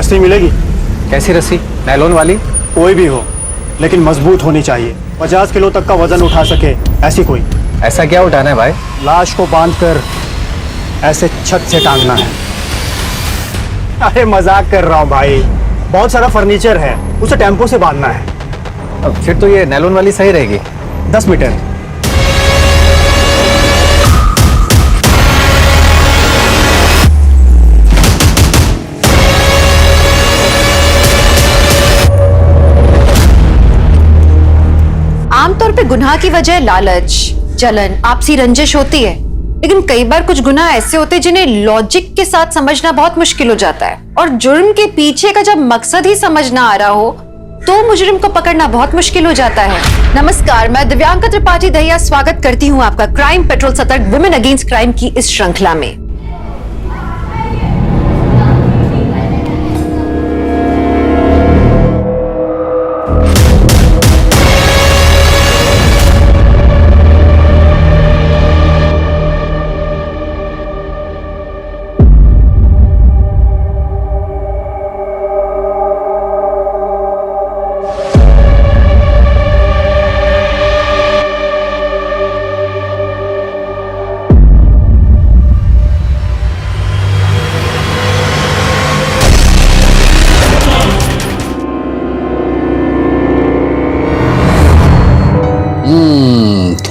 रस्सी मिलेगी? कैसी रस्सी? नायलॉन वाली? कोई भी हो, लेकिन मजबूत होनी चाहिए। 50 किलो तक का वजन उठा सके ऐसी कोई। ऐसा क्या उठाना है भाई? लाश को बांधकर ऐसे छत से टांगना है। अरे मजाक कर रहा हूँ भाई, बहुत सारा फर्नीचर है, उसे टेम्पो से बांधना है। अब फिर तो ये नायलॉन वाली सही रहेगी। 10 मीटर। आमतौर पे गुनाह की वजह लालच, जलन, आपसी रंजिश होती है, लेकिन कई बार कुछ गुनाह ऐसे होते हैं जिन्हें लॉजिक के साथ समझना बहुत मुश्किल हो जाता है। और जुर्म के पीछे का जब मकसद ही समझ ना आ रहा हो तो मुजरिम को पकड़ना बहुत मुश्किल हो जाता है। नमस्कार, मैं दिव्यांका त्रिपाठी दहिया स्वागत करती हूँ आपका क्राइम पेट्रोल सतर्क वुमेन अगेंस्ट क्राइम की इस श्रृंखला में।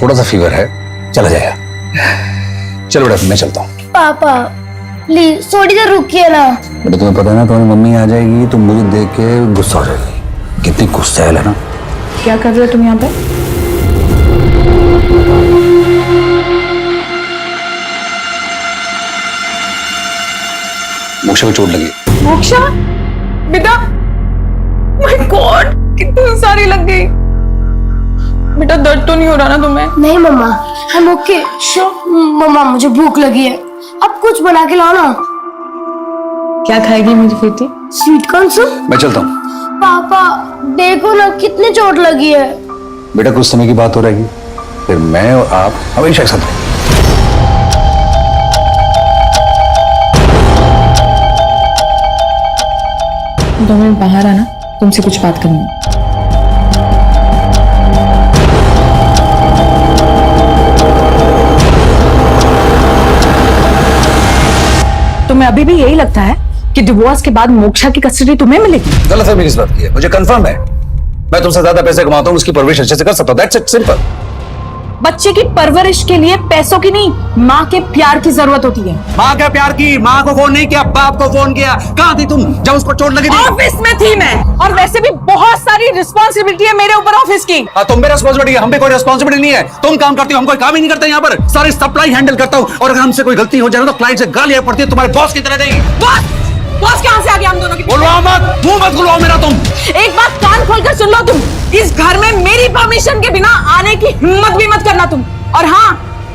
थोड़ा सा फीवर है, चला जाएगा। चलो बेटा मैं चलता हूँ। पापा प्लीज थोड़ी देर रुकिए ना। बेटा तुम्हें पता है ना, तुम्हारी मम्मी आ जाएगी तो मुझे देख के गुस्सा हो जाएगी। कितनी गुस्सा है ना। क्या कर रहे हो तुम यहाँ पे? मोक्षा को चोट लगी। मोक्षा बेटा, माय गॉड कितनी सारी लग गई। बेटा दर्द तो नहीं हो रहा ना तुम्हें? नहीं मम्मा, हम ओके। मम्मा मुझे भूख लगी है, अब कुछ बना के लाओ ना। क्या खाएगी मेरी बेटी? Sweet corn soup. मैं चलता हूँ। पापा देखो ना कितनी चोट लगी है। बेटा कुछ समय की बात हो रहेगी, फिर मैं और आप हमेशा एक साथ रहेंगे। दो मिनट बाहर आना, तुमसे कुछ बात करनी है। तुम्हें अभी भी यही लगता है कि डिवोर्स के बाद मोक्षा की कस्टडी तुम्हें मिलेगी? गलतफहमी किस बात की है? मुझे कंफर्म है, मैं तुमसे ज्यादा पैसे कमाता हूँ, उसकी परवरिश अच्छे से कर सकता हूँ। That's it, simple. बच्चे की परवरिश के लिए पैसों की नहीं, माँ के प्यार की जरूरत होती है। माँ के प्यार की? माँ को फोन नहीं किया, बाप को फोन किया। कहाँ थी तुम जब उसको चोट लगी थी? ऑफिस में थी मैं, और वैसे भी बहुत सारी रिस्पॉन्सिबिलिटी है मेरे ऊपर ऑफिस की। तुम पे रिस्पॉन्सिबिलिटी है, हम पे कोई रिस्पॉन्सिबिलिटी नहीं है। तुम काम करती हो, हम कोई काम ही नहीं करते यहाँ पर। सारी सप्लाई हैंडल करता हूँ, और अगर हमसे कोई गलती हो जाए तो क्लाइंट से गालियां पड़ती है, तुम्हारे बॉस की तरह देंगे। बॉस कहाँ से आ गया हम दोनों की? बोलो मत, मुंह मत खुलवाओ मेरा तुम। एक बात कान खोलकर सुन लो, तुम इस घर में मेरी परमिशन के बिना आने की हिम्मत भी मत करना तुम। और हाँ,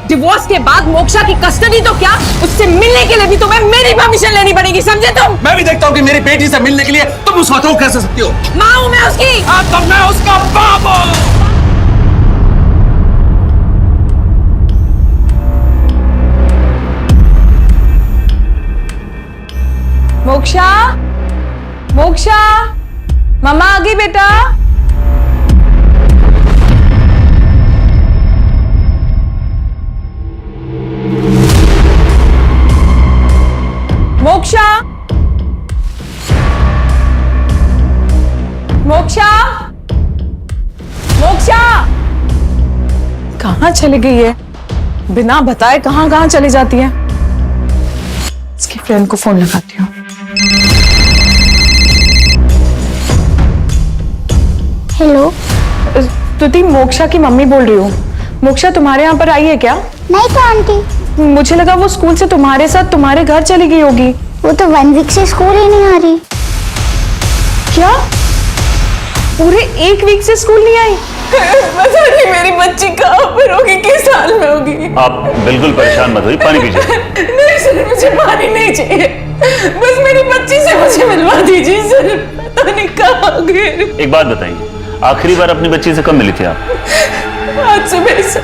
डिवोर्स के बाद मोक्षा की कस्टडी तो क्या, उससे मिलने के लिए भी तुम्हें मेरी परमिशन लेनी पड़ेगी, समझे तुम? मैं भी देखता हूँ कि मेरी बेटी से मिलने के लिए तुम उसका तो कैसे सकती हो? माँ हूँ मैं उसकी। तो मैं उसका बाप हूँ। मोक्षा, मोक्षा, मम्मा आ गई बेटा। मोक्षा, मोक्षा, मोक्षा कहाँ चली गई है? बिना बताए कहाँ कहाँ चली जाती है। इसकी फ्रेंड को फोन लगाती हूँ। हेलो तुति, मोक्षा की मम्मी बोल रही हूँ। मोक्षा तुम्हारे यहाँ पर आई है क्या? नहीं तो आंटी, मुझे लगा वो स्कूल से तुम्हारे साथ तुम्हारे घर चली गई होगी। वो तो 1 वीक से स्कूल ही नहीं आ रही। क्या? पूरे 1 वीक से स्कूल नहीं आई? पता नहीं मेरी बच्ची कहाँ पर होगी, किस हाल में होगी। आप बिल्कुल परेशान मत होइए, पानी पीजिए। नहीं सर, मुझे पानी नहीं चाहिए, बस मेरी बच्ची से मुझे मिलवा दीजिए सर। पता नहीं कहाँ गई। एक बात बताइए, आखिरी बार अपनी बच्ची से कब मिली थी आप? आज सुबह सर।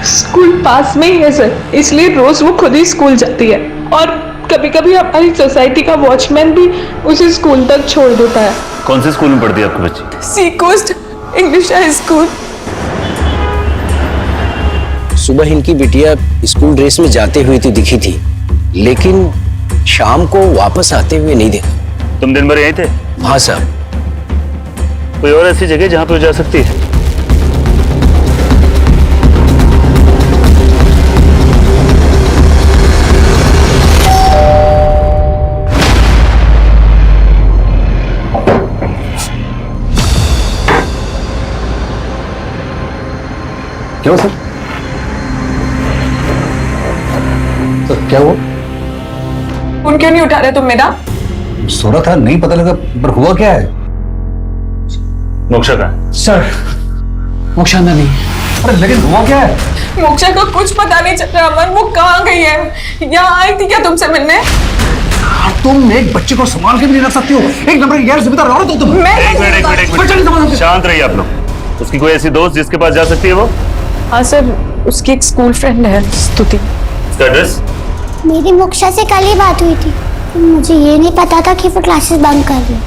स्कूल पास में ही है सर, इसलिए रोज वो खुद ही स्कूल जाती है, और कभी कभी हमारी सोसाइटी का वॉचमैन भी उसे स्कूल तक छोड़ देता है। कौन से स्कूल में पढ़ती है आपकी बच्ची? सी कोस्ट इंग्लिश हाई स्कूल। सुबह इनकी बिटिया स्कूल ड्रेस में जाते हुए तो दिखी थी, लेकिन शाम को वापस आते हुए नहीं देखा। तुम दिन भर यहीं थे? हाँ सर। कोई और ऐसी जगह जहां पे वो जा सकती है? क्यों सर? सर क्या हुआ? फोन क्यों नहीं उठा रहे तुम मेरा? सो रहा था, नहीं पता लगा, पर हुआ क्या है? मोक्षा का? सर मोक्षा अंदर नहीं। अरे लेकिन हुआ क्या है? मोक्षा को कुछ पता नहीं चल रहा अमन, वो कहाँ गई है? यहाँ आई थी क्या तुमसे मिलने? तुम एक बच्चे को संभाल के भी नहीं रख सकती हो। एक नंबर की गैर जिम्मेदार औरत हो तुम। एक मिनट शांत रहिए आप लोग। उसकी कोई ऐसी दोस्त जिसके पास जा सकती है वो? हाँ सर, उसकी एक स्कूल फ्रेंड है स्तुति। उसका एड्रेस? मेरी मोक्षा से कल ही बात हुई थी, तो मुझे ये नहीं पता था कि वो क्लासेस बंक कर रही है।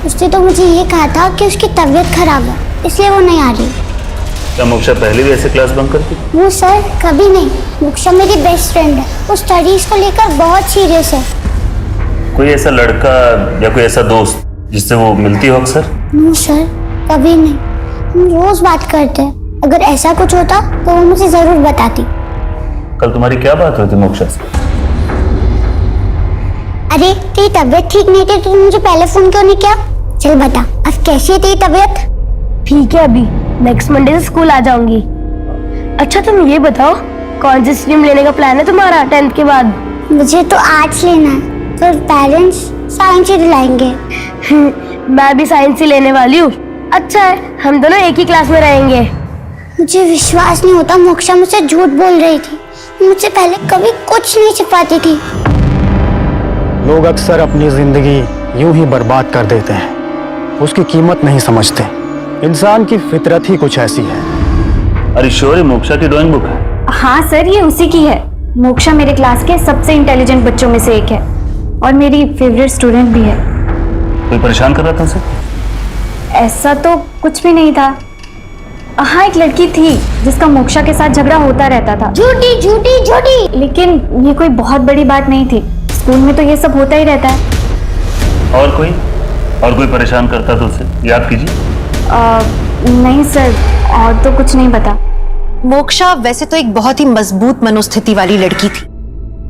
उसने तो मुझे ये कहा था कि उसकी तबीयत खराब है, इसलिए वो नहीं आ रही। क्या मोक्षा पहले भी ऐसे क्लास बंक करती? वो सर कभी नहीं। मोक्षा मेरी बेस्ट फ्रेंड है, वो स्टडीज को लेकर बहुत सीरियस है। कोई ऐसा लड़का या कोई ऐसा दोस्त जिससे वो मिलती हो अक्सर? नो सर, कभी नहीं। हम रोज बात करते हैं। अगर ऐसा कुछ होता तो वो मुझे जरूर बताती। कल तुम्हारी क्या बात हुई थी मोक्षा से? अरे तेरी तबीयत ठीक नहीं थी तो मुझे पहले फोन क्यों नहीं किया? चल बता, अब कैसी है तेरी तबीयत? ठीक है, अभी नेक्स्ट मंडे से स्कूल आ जाऊंगी। अच्छा तुम ये बताओ, कौन सी स्ट्रीम लेने का प्लान है तुम्हारा 10th के बाद? मुझे तो आर्ट्स लेना है, तो पेरेंट्स साइंस ही दिलाएंगे। मैं भी साइंस ही लेने वाली हूँ। अच्छा है, हम दोनों एक ही क्लास में रहेंगे। मुझे विश्वास नहीं होता, मोक्षा मुझसे झूठ बोल रही थी। मुझसे पहले कभी कुछ नहीं छिपाती थी। लोग अक्सर अपनी जिंदगी यूं ही बर्बाद कर देते हैं, उसकी कीमत नहीं समझते। इंसान की फितरत ही कुछ ऐसी है। अरे श्योर मोक्षा की ड्राइंग बुक है? हाँ सर, ये उसी की है। मोक्षा मेरे क्लास के सबसे इंटेलिजेंट बच्चों में से एक है और मेरी फेवरेट स्टूडेंट भी है। कोई परेशान कर रहा था उसे? ऐसा तो कुछ भी नहीं था। हाँ, एक लड़की थी जिसका मोक्षा के साथ झगड़ा होता रहता था। झूठी झूठी झूठी। लेकिन ये कोई बहुत बड़ी बात नहीं थी, स्कूल में तो ये सब होता ही रहता है। और कोई परेशान करता था उसे? याद कीजिए। नहीं सर, और तो कुछ नहीं पता। मोक्षा वैसे तो एक बहुत ही मजबूत मनोस्थिति वाली लड़की थी,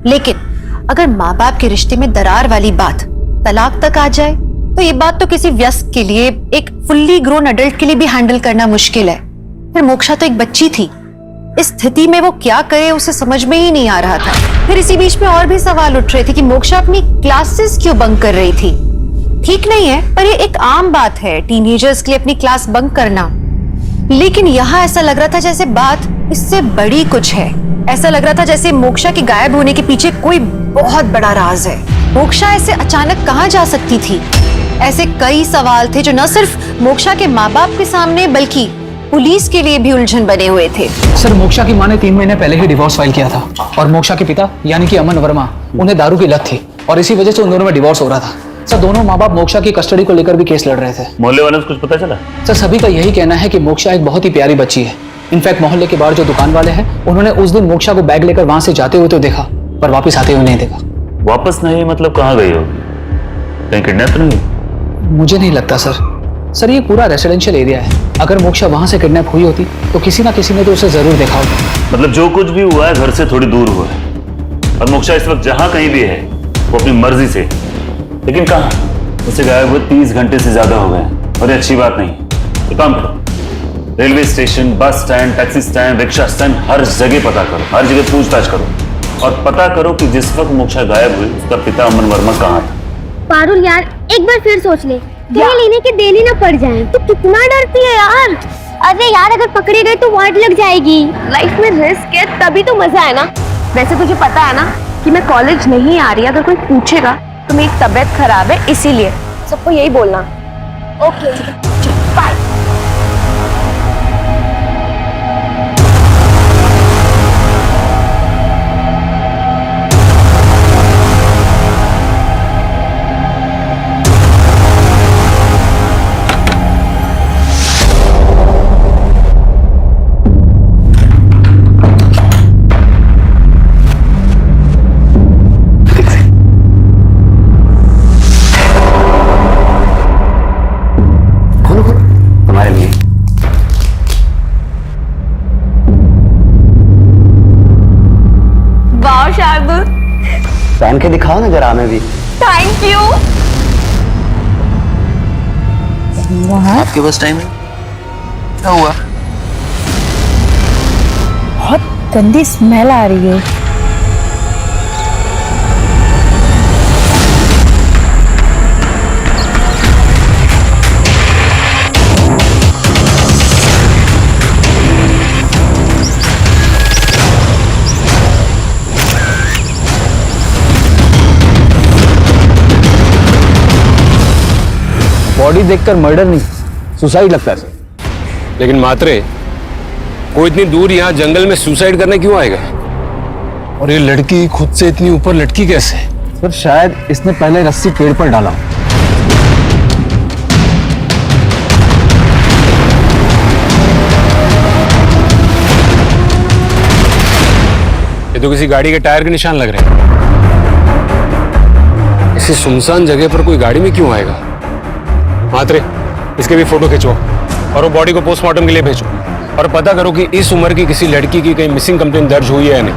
लेकिन अगर माँ बाप के रिश्ते में दरार वाली बात तलाक तक आ जाए तो ये बात तो किसी वयस्क के लिए, एक फुल्ली ग्रोन अडल्ट के लिए भी हैंडल करना मुश्किल है। फिर मोक्षा तो एक बच्ची थी, इस स्थिति में वो क्या करे उसे समझ में ही नहीं आ रहा था। फिर इसी बीच में और भी सवाल उठ रहे थे कि मोक्षा अपनी क्लासेस क्यों बंक कर रही थी। ठीक नहीं है, पर ये एक आम बात है टीनेजर्स के लिए अपनी क्लास बंक करना। लेकिन यहाँ ऐसा लग रहा था जैसे बात इससे बड़ी कुछ है। ऐसा लग रहा था जैसे मोक्षा के गायब होने के पीछे कोई बहुत बड़ा राज है। मोक्षा ऐसे अचानक कहाँ जा सकती थी? ऐसे कई सवाल थे जो न सिर्फ मोक्षा के माँ बाप के सामने बल्कि पुलिस के लिए भी उलझन बने हुए थे। सर मोक्षा की मां ने 3 महीने पहले ही डिवोर्स फाइल किया था और मोक्षा के पिता यानी कि अमन वर्मा, उन्हें दारू की लत थी और इसी वजह से उन दोनों में डिवोर्स हो रहा था। सर दोनों माँ बाप मोक्षा की कस्टडी को लेकर भी केस लड़ रहे थे। मोहल्ले वालों से कुछ पता चला? सर सभी का यही कहना है कि मोक्षा एक बहुत ही प्यारी बच्ची है। इनफैक्ट मोहल्ले के बाहर जो दुकान वाले हैं उन्होंने उस दिन मोक्षा को बैग लेकर वहां से जाते हुए तो देखा, पर वापस आते हुए नहीं देखा। वापस नहीं मतलब कहाँ गई होगी? कहीं किडनैप तो नहीं? मुझे नहीं लगता सर ये पूरा रेसिडेंशियल एरिया है। अगर मोक्षा वहां से किडनैप हुई होती तो किसी ना किसी ने तो उसे जरूर देखा होगा। मतलब जो कुछ भी हुआ है घर से थोड़ी दूर हुआ है और मोक्षा इस वक्त जहां कहीं भी है वो अपनी मर्जी से, लेकिन कहां? उसे गायब हुए 30 घंटे से ज्यादा हो गए और ये अच्छी बात नहीं। तो काम करो, railway station, bus stand, taxi stand, rickshaw stand, हर जगह पता करो, हर जगह पूछताछ करो और पता करो कि जिस वक्त मोक्षा गायब हुई उसका पिता अमन वर्मा कहाँ था। पारुल यार, एक बार फिर सोच ले, कहीं लेने के देनी ना पड़ जाए। तू कितना डरती है यार। अरे यार, अगर पकड़े गए तो वाट लग जाएगी। लाइफ में रिस्क है तभी तो मजा है ना। वैसे तुझे पता है ना कि मैं कॉलेज नहीं आ रही। अगर कोई पूछेगा तो मेरी तबीयत खराब है इसीलिए, सबको यही बोलना। Okay bye. पहन के दिखाओ ना जरा हमें भी। Thank you. आपके पास टाइम है? क्या हुआ? बहुत गंदी स्मेल आ रही है। बॉडी देखकर मर्डर नहीं, सुसाइड लगता है सर। लेकिन मात्रे वो इतनी दूर यहाँ जंगल में सुसाइड करने क्यों आएगा? और ये लड़की खुद से इतनी ऊपर लटकी कैसे? सर शायद इसने पहले रस्सी पेड़ पर डाला। ये तो किसी गाड़ी के टायर के निशान लग रहे हैं। इसी सुनसान जगह पर कोई गाड़ी में क्यों आएगा? मात्रे इसके भी फोटो खिंचो और वो बॉडी को पोस्टमार्टम के लिए भेजो और पता करो कि इस उम्र की किसी लड़की की कहीं मिसिंग कंप्लेंट दर्ज हुई है या नहीं।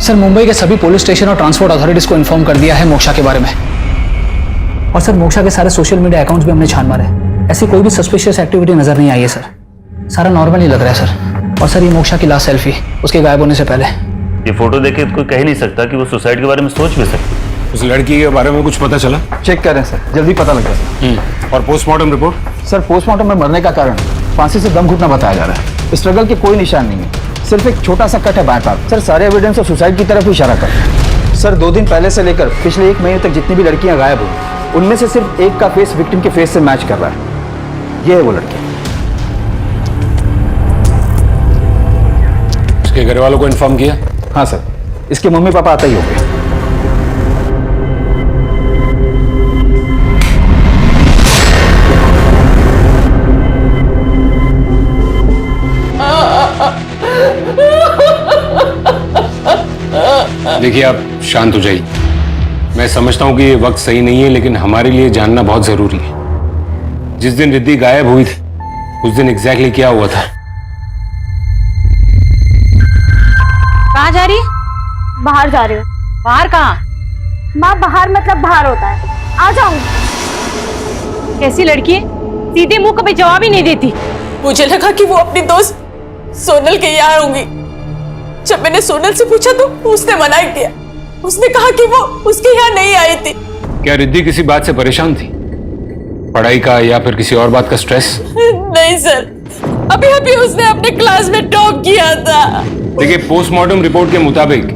सर मुंबई के सभी पुलिस स्टेशन और ट्रांसपोर्ट अथॉरिटीज को इन्फॉर्म कर दिया है मोक्षा के बारे में। और सर मोक्षा के सारे सोशल मीडिया अकाउंट्स भी हमने छान मारे, ऐसी कोई भी सस्पिशियस एक्टिविटी नजर नहीं आई है सर। सारा नॉर्मल ही लग रहा है सर। और सर ये मोक्षा की लास्ट सेल्फी उसके गायब होने से पहले। ये फोटो देखे तो कोई कह नहीं सकता कि वो सुसाइड के बारे में सोच भी सकती। उस लड़की के बारे में कुछ पता चला? चेक करें सर, जल्दी पता लग जाएगा। और पोस्टमार्टम रिपोर्ट? सर पोस्टमार्टम में मरने का कारण फांसी से दम घुटना बताया जा रहा है। स्ट्रगल के कोई निशान नहीं है, सिर्फ एक छोटा सा कट है बाएं पार। सर सारे एविडेंस और सुसाइड की तरफ इशारा करते हैं। सर 2 दिन पहले से लेकर पिछले 1 महीने तक जितनी भी लड़कियां गायब हुई उनमें से सिर्फ एक का फेस विक्टिम के फेस से मैच कर रहा है। ये है वो लड़की। उसके घर वालों को इन्फॉर्म किया? हाँ सर, इसके मम्मी पापा आता ही होंगे। देखिए आप शांत हो जाइए। मैं समझता हूं कि ये वक्त सही नहीं है, लेकिन हमारे लिए जानना बहुत जरूरी है। जिस दिन रिद्धि गायब हुई थी उस दिन एग्जैक्टली क्या हुआ था? कहाँ जा रही है? बाहर जा रही हूँ। बाहर कहाँ? माँ बाहर मतलब बाहर होता है, आ जाऊंगी। कैसी लड़की है, सीधे मुंह कभी जवाब ही नहीं देती। मुझे लगा कि वो अपनी दोस्त सोनल के यहाँ होंगी। जब मैंने सोनल से पूछा तो उसने मना किया। उसने कहा कि वो उसके यहाँ नहीं आई थी। क्या रिद्धि किसी बात से परेशान थी? पढ़ाई का या फिर किसी और बात का स्ट्रेस? नहीं सर, अभी अभी उसने अपने क्लास में टॉप किया था। देखिए पोस्टमार्टम रिपोर्ट के मुताबिक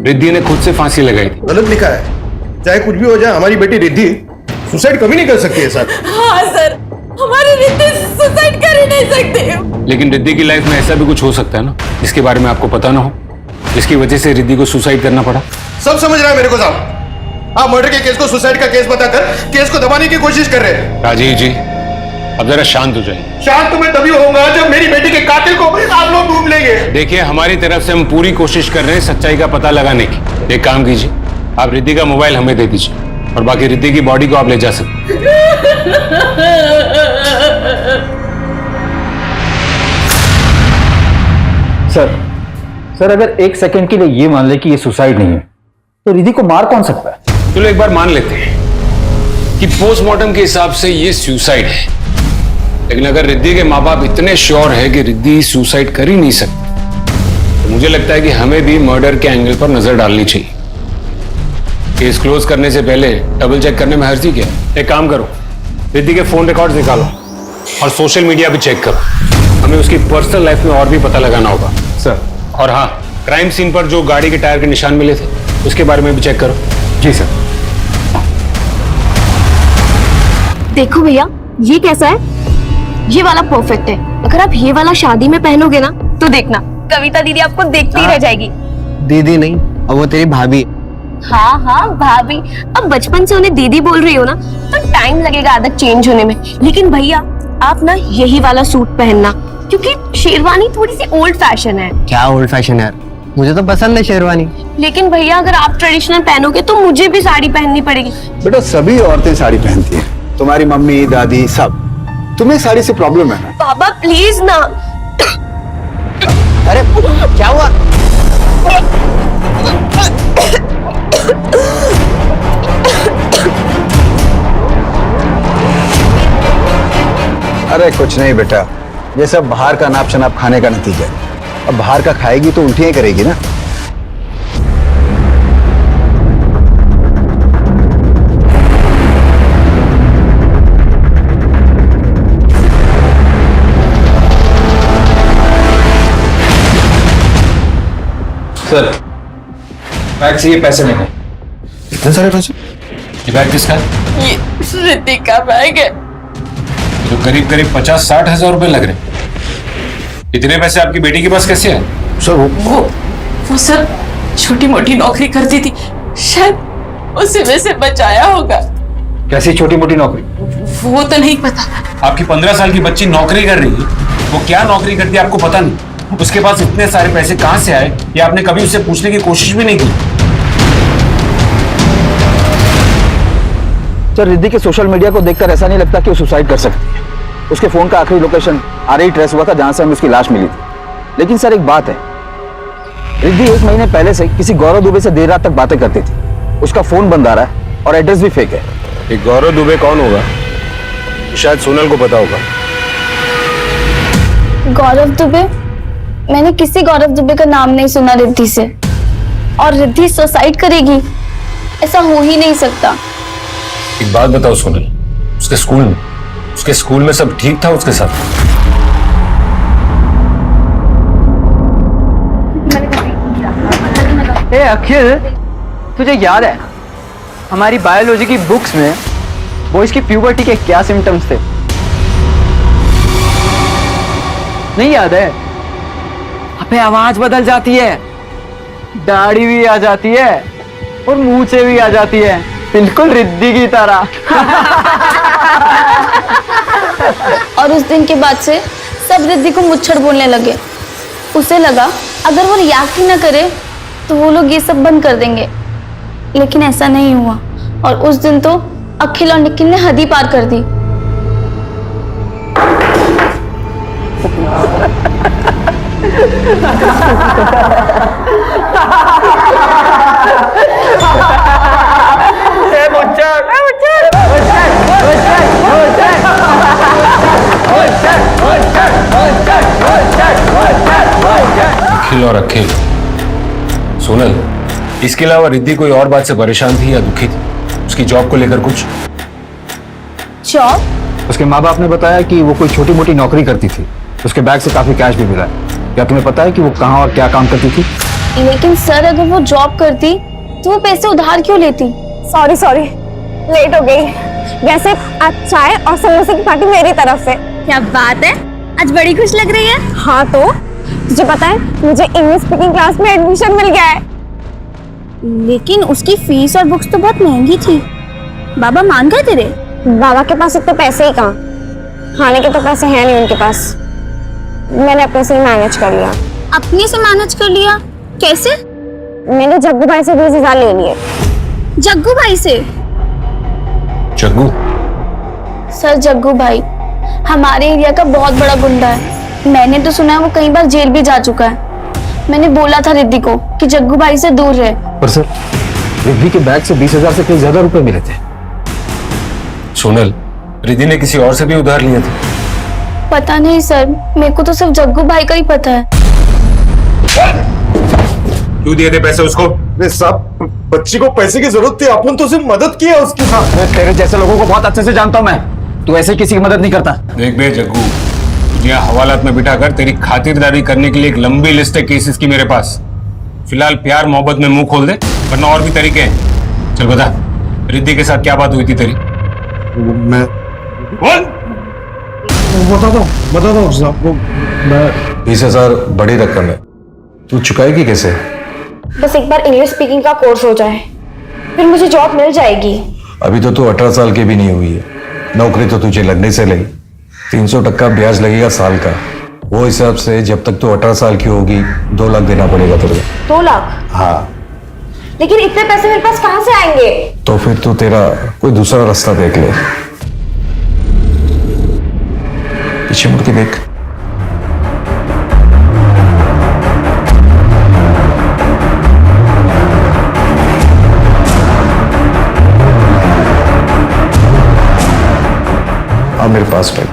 रिद्धि ने खुद से फांसी लगाई थी। गलत लिखा है। चाहे कुछ भी हो जाए हमारी बेटी रिद्धि सुसाइड कभी नहीं कर सकती है सर। हाँ सर, हमारी रिद्धि सुसाइड कर ही नहीं सकती। लेकिन रिद्धि की लाइफ में ऐसा भी कुछ हो सकता है ना जिसके बारे में आपको पता ना हो, जिसकी वजह से रिद्धि को सुसाइड करना पड़ा। सब समझ रहा है मेरे को साहब। आप मर्डर के केस को सुसाइड का केस बताकर केस को दबाने की कोशिश कर रहे हैं। राजीव जी अब जरा शांत हो जाइए। शांत तो मैं तभी होऊंगा जब मेरी बेटी के कातिल को आप लोग ढूंढ लेंगे। देखिए हमारी तरफ से हम पूरी कोशिश कर रहे हैं सच्चाई का पता लगाने की। एक काम कीजिए, आप रिद्धि का मोबाइल हमें दे दीजिए और बाकी रिद्धि की बॉडी को आप ले जा सकते। सर अगर 1 सेकंड के लिए ये मान ले कि ये सुसाइड नहीं है तो रिद्धि को मार कौन सकता है? चलो एक बार मान लेते हैं कि पोस्टमार्टम के हिसाब से ये सुसाइड है, लेकिन अगर रिद्धि के माँ बाप इतने श्योर है कि रिद्धि सुसाइड कर ही नहीं सकती तो मुझे लगता है कि हमें भी मर्डर के एंगल पर नजर डालनी चाहिए। केस क्लोज करने से पहले डबल चेक करने में हर्जी क्या है? एक काम करो, रिद्धि के फोन रिकॉर्ड्स निकालो और सोशल मीडिया भी चेक करो। हमें उसकी पर्सनल लाइफ में और भी पता लगाना होगा सर। और हाँ, क्राइम सीन पर जो गाड़ी के टायर के निशान मिले थे उसके बारे में भी चेक करो। जी सर। देखो भैया, ये कैसा है? ये वाला परफेक्ट है। अगर आप ये वाला शादी में पहनोगे ना तो देखना कविता दीदी आपको देखती ही रह जाएगी। दीदी नहीं, अब वो तेरी भाभी। हाँ हाँ भाभी, अब बचपन से उन्हें दीदी बोल रही हो ना तो टाइम लगेगा आदत चेंज होने में। लेकिन भैया आप ना यही वाला सूट पहनना, क्योंकि शेरवानी थोड़ी सी ओल्ड फैशन है। क्या ओल्ड फैशन है यार, मुझे तो पसंद है शेरवानी। लेकिन भैया अगर आप ट्रेडिशनल पहनोगे तो मुझे भी साड़ी पहननी पड़ेगी। बेटा सभी औरतें साड़ी पहनती हैं, तुम्हारी मम्मी दादी सब, तुम्हें सारी से प्रॉब्लम है ना। बाबा प्लीज ना। अरे क्या हुआ? अरे कुछ नहीं बेटा, ये सब बाहर का नाप शनाप खाने का नतीजा है। अब बाहर का खाएगी तो उल्टियां करेगी ना। सर, बैग से ये पैसे लेने। इतने सारे पैसे? ये बैग किसका है? ये रिद्धि का बैग है। जो करीब करीब 50-60 हजार रुपए लग रहे हैं। इतने पैसे आपकी बेटी के पास कैसे आए? सर वो सर छोटी मोटी नौकरी करती थी, शायद उसी में से बचाया होगा। कैसी छोटी मोटी नौकरी? वो तो नहीं पता। आपकी 15 साल की बच्ची नौकरी कर रही है, वो क्या नौकरी करती है आपको पता नहीं? उसके पास इतने सारे पैसे कहां से आए, ये आपने कभी उससे पूछने की कोशिश भी नहीं की? सर, रिद्धि के सोशल मीडिया को देखकर ऐसा नहीं लगता कि वो सुसाइड कर सकती है। उसके फोन का आखिरी लोकेशन RI ट्रेस हुआ था जहां से हमें उसकी लाश मिली थी। लेकिन सर एक बात है, रिद्धि 1 महीने पहले से किसी गौरव दुबे से देर रात तक बातें करती थी। उसका फोन बंद आ रहा है और एड्रेस भी फेक है। ये गौरव दुबे कौन होगा? शायद सोनल को पता होगा। गौरव दुबे? मैंने किसी गौरव दुबे का नाम नहीं सुना रिद्धि से। और रिद्धि सुसाइड करेगी, ऐसा हो ही नहीं सकता। एक बात बताओ सोनल, उसके स्कूल में सब ठीक था उसके साथ? ए अखिल, तुझे याद है हमारी बायोलॉजी की बुक्स में बॉयज की प्यूबर्टी के क्या सिम्टम्स थे? नहीं याद है? अबे आवाज बदल जाती है, दाढ़ी भी आ जाती है और मुंह से भी आ जाती है, बिल्कुल रिद्धि की तरह। और उस दिन के बाद से सब रिद्धि को मुच्छड़ बोलने लगे। उसे लगा अगर वो रिएक्ट ही ना करे तो वो लोग ये सब बंद कर देंगे, लेकिन ऐसा नहीं हुआ। और उस दिन तो अखिल और निखिल ने हद ही पार कर दी। अखिल और अखिल। सोनल, इसके अलावा रिद्धि कोई और बात से परेशान थी या दुखी थी? उसकी जॉब को लेकर कुछ? जॉब? उसके माँ बाप ने बताया कि वो कोई छोटी मोटी नौकरी करती थी। उसके बैग से काफी कैश भी मिला है। क्या तुम्हें पता है कि वो कहाँ और क्या काम करती थी? लेकिन सर अगर वो जॉब करती तो वो पैसे उधार क्यों लेती? सॉरी लेट हो गई। वैसे आज चाय और समोसे की पार्टी मेरी तरफ से। क्या बात है, आज बड़ी खुश लग रही है। हाँ तो तुझे पता है मुझे इंग्लिश स्पीकिंग क्लास में एडमिशन मिल गया है। लेकिन उसकी फीस और बुक्स तो बहुत महंगी थी। बाबा मान गए तेरे? बाबा के पास इतने पैसे ही कहाँ, खाने के तो पैसे हैं नहीं उनके पास। मैंने अपने से ही मैनेज कर लिया। अपने से मैनेज कर लिया? कैसे? मैंने जग्गू भाई से 20,000 ले लिए। जग्गू भाई से? जग्गू? सर जग्गू भाई हमारे एरिया का बहुत बड़ा गुंडा है। मैंने तो सुना है वो कई बार जेल भी जा चुका है। मैंने बोला था रिद्धि को कि जग्गू भाई से दूर रहे। पर सर, रिद्धि के बैग से 20,000 से कहीं ज्यादा रुपए मिले थे। सोनल, रिद्धि ने किसी और से भी उधार लिए थे? पता नहीं सर, मेरे को तो सिर्फ जग्गू भाई का ही पता है। क्यों दिए थे पैसे उसको? साहब, बच्ची को पैसे की जरूरत थी, अपन तो सिर्फ मदद की है उसकी। तेरे जैसे लोगों को बहुत अच्छे से जानता हूं मैं। तू ऐसे किसी की मदद नहीं करता। देख बे जग्गू, तुझे हवालात में बिठाकर तेरी खातिरदारी करने के लिए एक लंबी लिस्ट है केसेस की मेरे पास। फिलहाल प्यार मोहब्बत में मुंह खोल दे, वरना और भी तरीके हैं। चल बता, रिद्धि के साथ क्या बात हुई थी तेरी? मैं बता दो साहब को। 20,000 बड़ी रकम है, तू चुकाएगी कैसे? बस एक बार इंग्लिश स्पीकिंग का कोर्स हो जाए, फिर मुझे जॉब मिल जाएगी। अभी तो तू 18 साल की भी नहीं हुई है। नौकरी तो तुझे लगने से लगी। 300% ब्याज लगेगा साल का। वो हिसाब से जब तक तू 18 साल की होगी 2 लाख देना पड़ेगा तुझे। 2 लाख? हाँ। लेकिन इतने पैसे मेरे पास कहाँ से आएंगे? तो फिर तू तेरा कोई दूसरा रास्ता देख ले। पीछे मुड़ के देख। आ मेरे पास बैठ।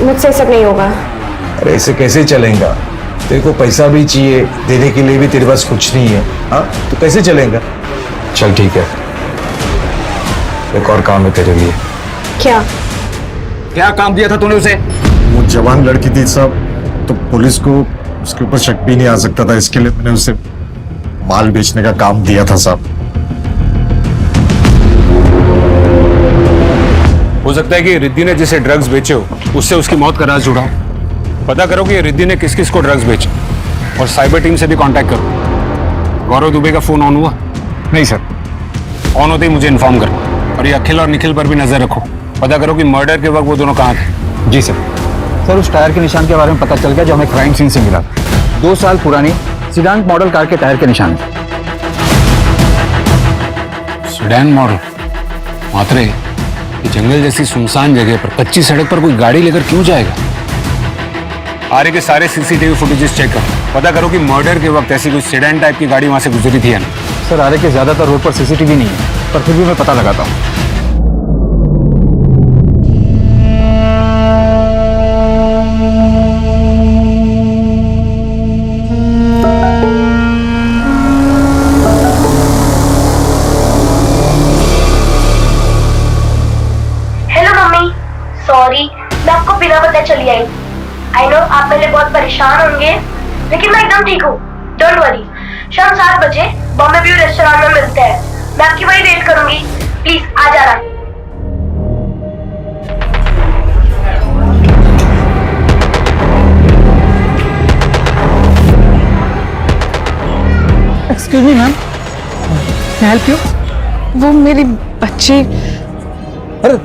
मुझसे सब नहीं होगा। अरे ऐसे कैसे चलेगा? तेरे को पैसा भी चाहिए, देने के लिए भी तेरे पास कुछ नहीं है। हाँ तो कैसे चलेगा? चल ठीक है, एक और काम है तेरे लिए। क्या? क्या काम दिया था तूने उसे? वो जवान लड़की थी साहब, तो पुलिस को उसके ऊपर शक भी नहीं आ सकता था, इसके लिए मैंने उसे माल बेचने का काम दिया था साहब। हो सकता है कि रिद्धि ने जिसे ड्रग्स बेचे हो उससे उसकी मौत का राज जुड़ा हो। पता करो कि रिद्धि ने किस किस को ड्रग्स बेचे और साइबर टीम से भी कांटेक्ट करो। गौरव दुबे का फोन ऑन हुआ? नहीं सर। ऑन होते ही मुझे इन्फॉर्म करो। और ये अखिल और निखिल पर भी नजर रखो। पता करो कि मर्डर के वक्त वो दोनों कहाँ थे। जी सर। सर उस टायर के निशान के बारे में पता चल गया जो हमें क्राइम सीन से मिला। 2 साल पुरानी सीडान मॉडल कार के टायर के निशान थे। Sedan model? मात्रे, ये जंगल जैसी सुनसान जगह पर कच्ची सड़क पर कोई गाड़ी लेकर क्यों जाएगा? आरे के सारे सीसीटीवी फुटेजेस चेक करो। पता करो कि मर्डर के वक्त ऐसी कोई सेडान टाइप की गाड़ी वहां से गुजरी थी या नहीं। सर आरे के ज्यादातर रोड पर सीसीटीवी नहीं है, पर फिर भी मैं पता लगाता हूँ। सॉरी, मैं आपको बिना बताए चली आई। आई नो आप मेरे लिए बहुत परेशान होंगे, लेकिन मैं एकदम ठीक हूँ। Don't worry. शाम 7 बजे बॉम्बे व्यू रेस्टोरेंट में मिलते हैं। मैं आपकी वही वेट करूंगी। प्लीज आ जाना। Excuse me ma'am, can help you? वो मेरी बच्ची। अरे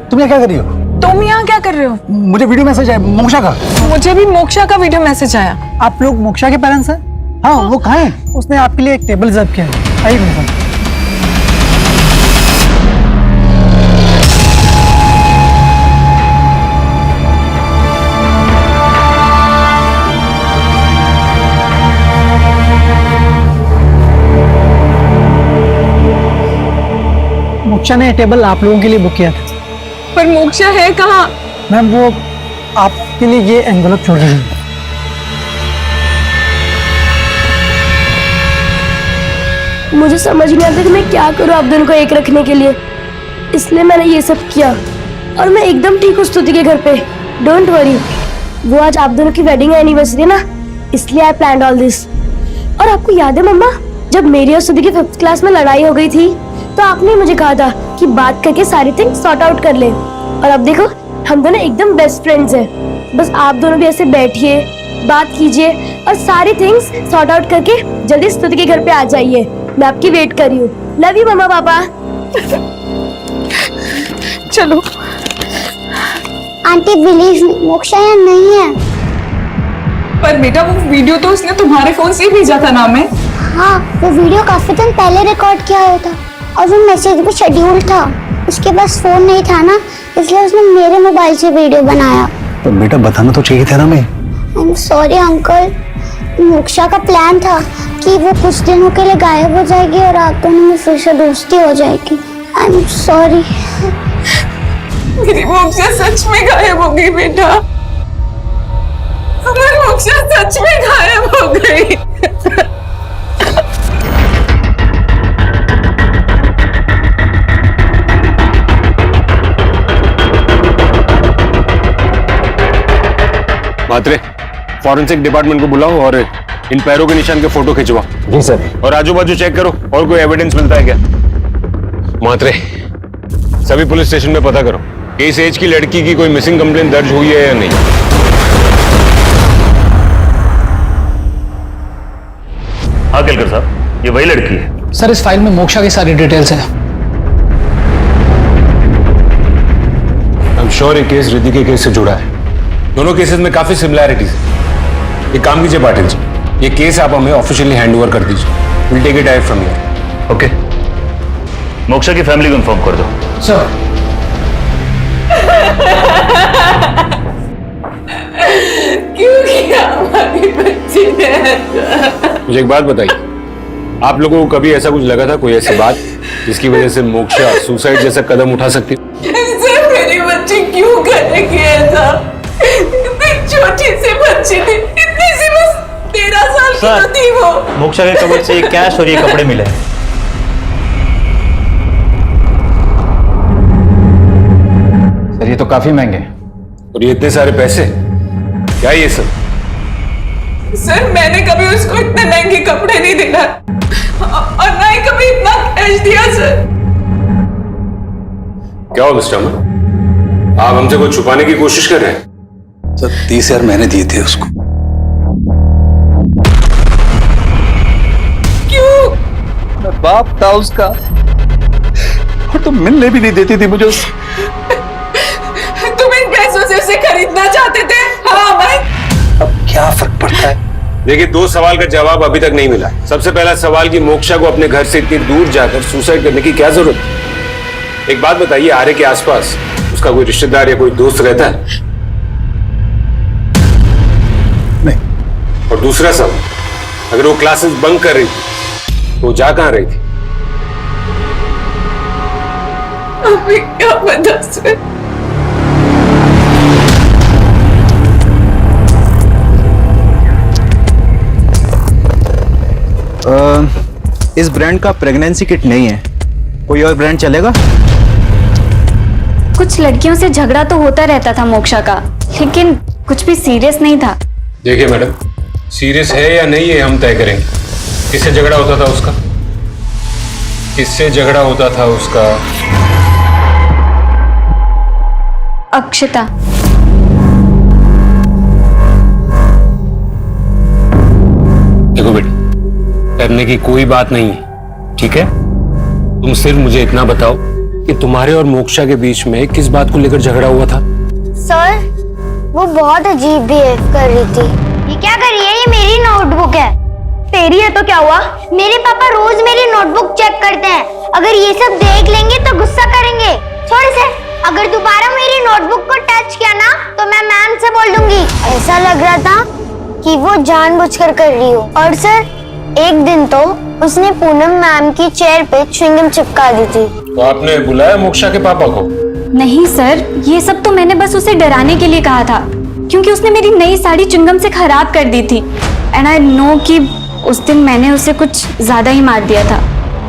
तुम यहाँ क्या कर रही हो? तुम यहाँ क्या कर रहे हो? मुझे वीडियो मैसेज आया मोक्षा का। मुझे भी मोक्षा का वीडियो मैसेज आया। आप लोग मोक्षा के पेरेंट्स हैं? हाँ, वो कहाँ है? उसने आपके लिए एक टेबल रिजर्व किया है। आइए मैडम। मोक्षा ने टेबल आप लोगों के लिए बुक किया था। पर मोक्षा है कहाँ? मैम वो आपके लिए ये एनवेलप छोड़ रही है। मुझे समझ नहीं आता कि मैं क्या करूं आप दोनों को एक रखने के लिए, इसलिए मैंने ये सब किया। और मैं एकदम ठीक हूँ स्तुति के घर पे। डोंट वरी, वो आज आप दोनों की वेडिंग एनिवर्सरी है ना, इसलिए आई प्लान्ड ऑल दिस। और आपको याद है मम्मा, जब मेरी और स्तुति की 5th क्लास में लड़ाई हो गई थी तो आपने मुझे कहा था कि बात करके सारी थिंग्स सॉर्ट आउट कर ले। और अब देखो हम दोनों एकदम बेस्ट फ्रेंड्स हैं। बस आप दोनों भी ऐसे बैठिए, बात कीजिए और सारी थिंग्स सॉर्ट आउट करके जल्दी स्तुति के घर पे आ जाइए। मैं आपकी वेट कर रही हूँ। लव यू मम्मा पापा। चलो। आंटी बिलीव मी, मोक्षा यहाँ नहीं है। पर बेटा वो वीडियो तो उसने तुम्हारे फोन से भेजा था ना? मैं हाँ, वो वीडियो काफी दिन पहले रिकॉर्ड किया हुआ था और वो मैसेज भी शेड्यूल था। उसके पास फोन नहीं था ना, इसलिए उसने मेरे मोबाइल से वीडियो बनाया। तो बेटा बताना तो चाहिए था ना। मैं I am sorry uncle. Moksha का प्लान था कि वो कुछ दिनों के लिए गायब हो जाएगी और आप दोनों में फिर से दोस्ती हो जाएगी। I am sorry. मेरी मोक्षा सच में गायब हो गई बेटा। हमारी मोक्षा सच में गायब हो गई। मात्रे, फॉरेंसिक डिपार्टमेंट को बुलाओ और इन पैरों के निशान के फोटो खिंचवा। जी सर। और आजू बाजू चेक करो और कोई एविडेंस मिलता है क्या। मात्रे, सभी पुलिस स्टेशन में पता करो कि इस एज की लड़की की कोई मिसिंग कंप्लेंट दर्ज हुई है या नहीं। हाँ केलकर साहब, ये वही लड़की है। सर इस फाइल में मोक्षा की सारी डिटेल्स हैं। आई एम श्योर ये केस रिद्धि के केस से जुड़ा है। दोनों केसेस में काफी सिमिलैरिटीज है। एक काम कीजिए पाटिल जी, ये केस आप हमें ऑफिशियली हैंड ओवर कर दीजिए। Will take it direct from here. Okay, Moksha की फैमिली को इन्फॉर्म कर दो। सर क्यों किया हमारी बच्ची ने ऐसा? मुझे एक बात बताइए, आप लोगों को कभी ऐसा कुछ लगा था, कोई ऐसी बात जिसकी वजह से मोक्षा सुसाइड जैसा कदम उठा सकती? सर मेरी बच्ची क्यों करेगी ऐसा? इतनी छोटी सी बच्ची ने, इतनी सी बस 13 साल की तो थी वो। मोक्षा के कबड़ से कैश और ये कपड़े मिले। सर ये तो काफी महंगे हैं। और ये इतने सारे पैसे क्या ये सब? सर मैंने कभी उसको इतने महंगे कपड़े नहीं दिला और ना ही कभी इतना कैश दिया सर। क्या हो मिस्टर अमर, आप हमसे कुछ छुपाने की कोशिश कर रहे हैं? सर 30,000 मैंने दिए थे उसको। क्यों? मैं बाप था उसका और तुम मिलने भी नहीं देती थी मुझे। तुम इन पैसों से उसे खरीदना चाहते थे? हाँ भाई। अब क्या फर्क पड़ता है? देखिए, 2 सवाल का जवाब अभी तक नहीं मिला। सबसे पहला सवाल कि मोक्षा को अपने घर से इतनी दूर जाकर सुसाइड करने की क्या जरूरत है? एक बात बताइए, आर्य के आसपास उसका कोई रिश्तेदार या कोई दोस्त रहता है? नहीं। और दूसरा सवाल, अगर वो क्लासेस बंक कर रही थी तो जा कहां रही थी? अभी क्या पता सर। इस ब्रांड का प्रेगनेंसी किट नहीं है, कोई और ब्रांड चलेगा? कुछ लड़कियों से झगड़ा तो होता रहता था मोक्षा का, लेकिन कुछ भी सीरियस नहीं था। देखिए मैडम, सीरियस है या नहीं है हम तय करेंगे। किससे झगड़ा होता था उसका? किससे झगड़ा होता था उसका? अक्षता। देखो बेटी, डरने की कोई बात नहीं है, ठीक है? तुम सिर्फ मुझे इतना बताओ कि तुम्हारे और मोक्षा के बीच में किस बात को लेकर झगड़ा हुआ था? सर वो बहुत अजीब बिहेव कर रही थी। ये क्या कर रही है? ये मेरी नोटबुक है। तेरी है तो क्या हुआ? मेरे पापा रोज मेरी नोटबुक चेक करते हैं, अगर ये सब देख लेंगे तो गुस्सा करेंगे। छोड़ इसे, अगर दोबारा मेरी नोटबुक को टच किया ना तो मैं मैम से बोल दूंगी। ऐसा लग रहा था कि वो जानबूझकर कर रही हो। और सर एक दिन तो उसने पूनम मैम की चेयर पे च्युइंगम चिपका दी थी। तो आपने बुलाया मोक्षा के पापा को? नहीं सर, ये सब तो मैंने बस उसे डराने के लिए कहा था, क्योंकि उसने मेरी नई साड़ी च्युइंगम से खराब कर दी थी। एंड आई नो कि उस दिन मैंने उसे कुछ ज्यादा ही मार दिया था।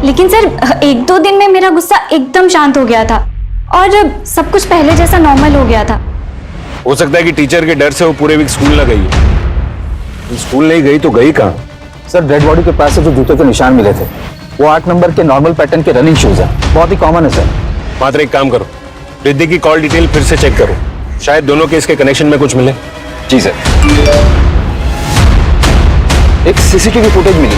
लेकिन सर 1-2 दिन में मेरा गुस्सा एकदम शांत हो गया था और सब कुछ पहले जैसा नॉर्मल हो गया था। हो सकता है कि टीचर के डर से वो पूरे वीक स्कूल न गई। स्कूल नहीं गई तो गई कहाँ? सर डेड बॉडी के पास से जो जूते के निशान मिले थे वो 8 नंबर के नॉर्मल पैटर्न के रनिंग शूज हैं, बहुत ही कॉमन है सर। मात्र एक काम करो, रिद्धि की कॉल डिटेल फिर से चेक करो, शायद दोनों केस के कनेक्शन में कुछ मिले। जी सर। एक सीसीटीवी फुटेज मिली।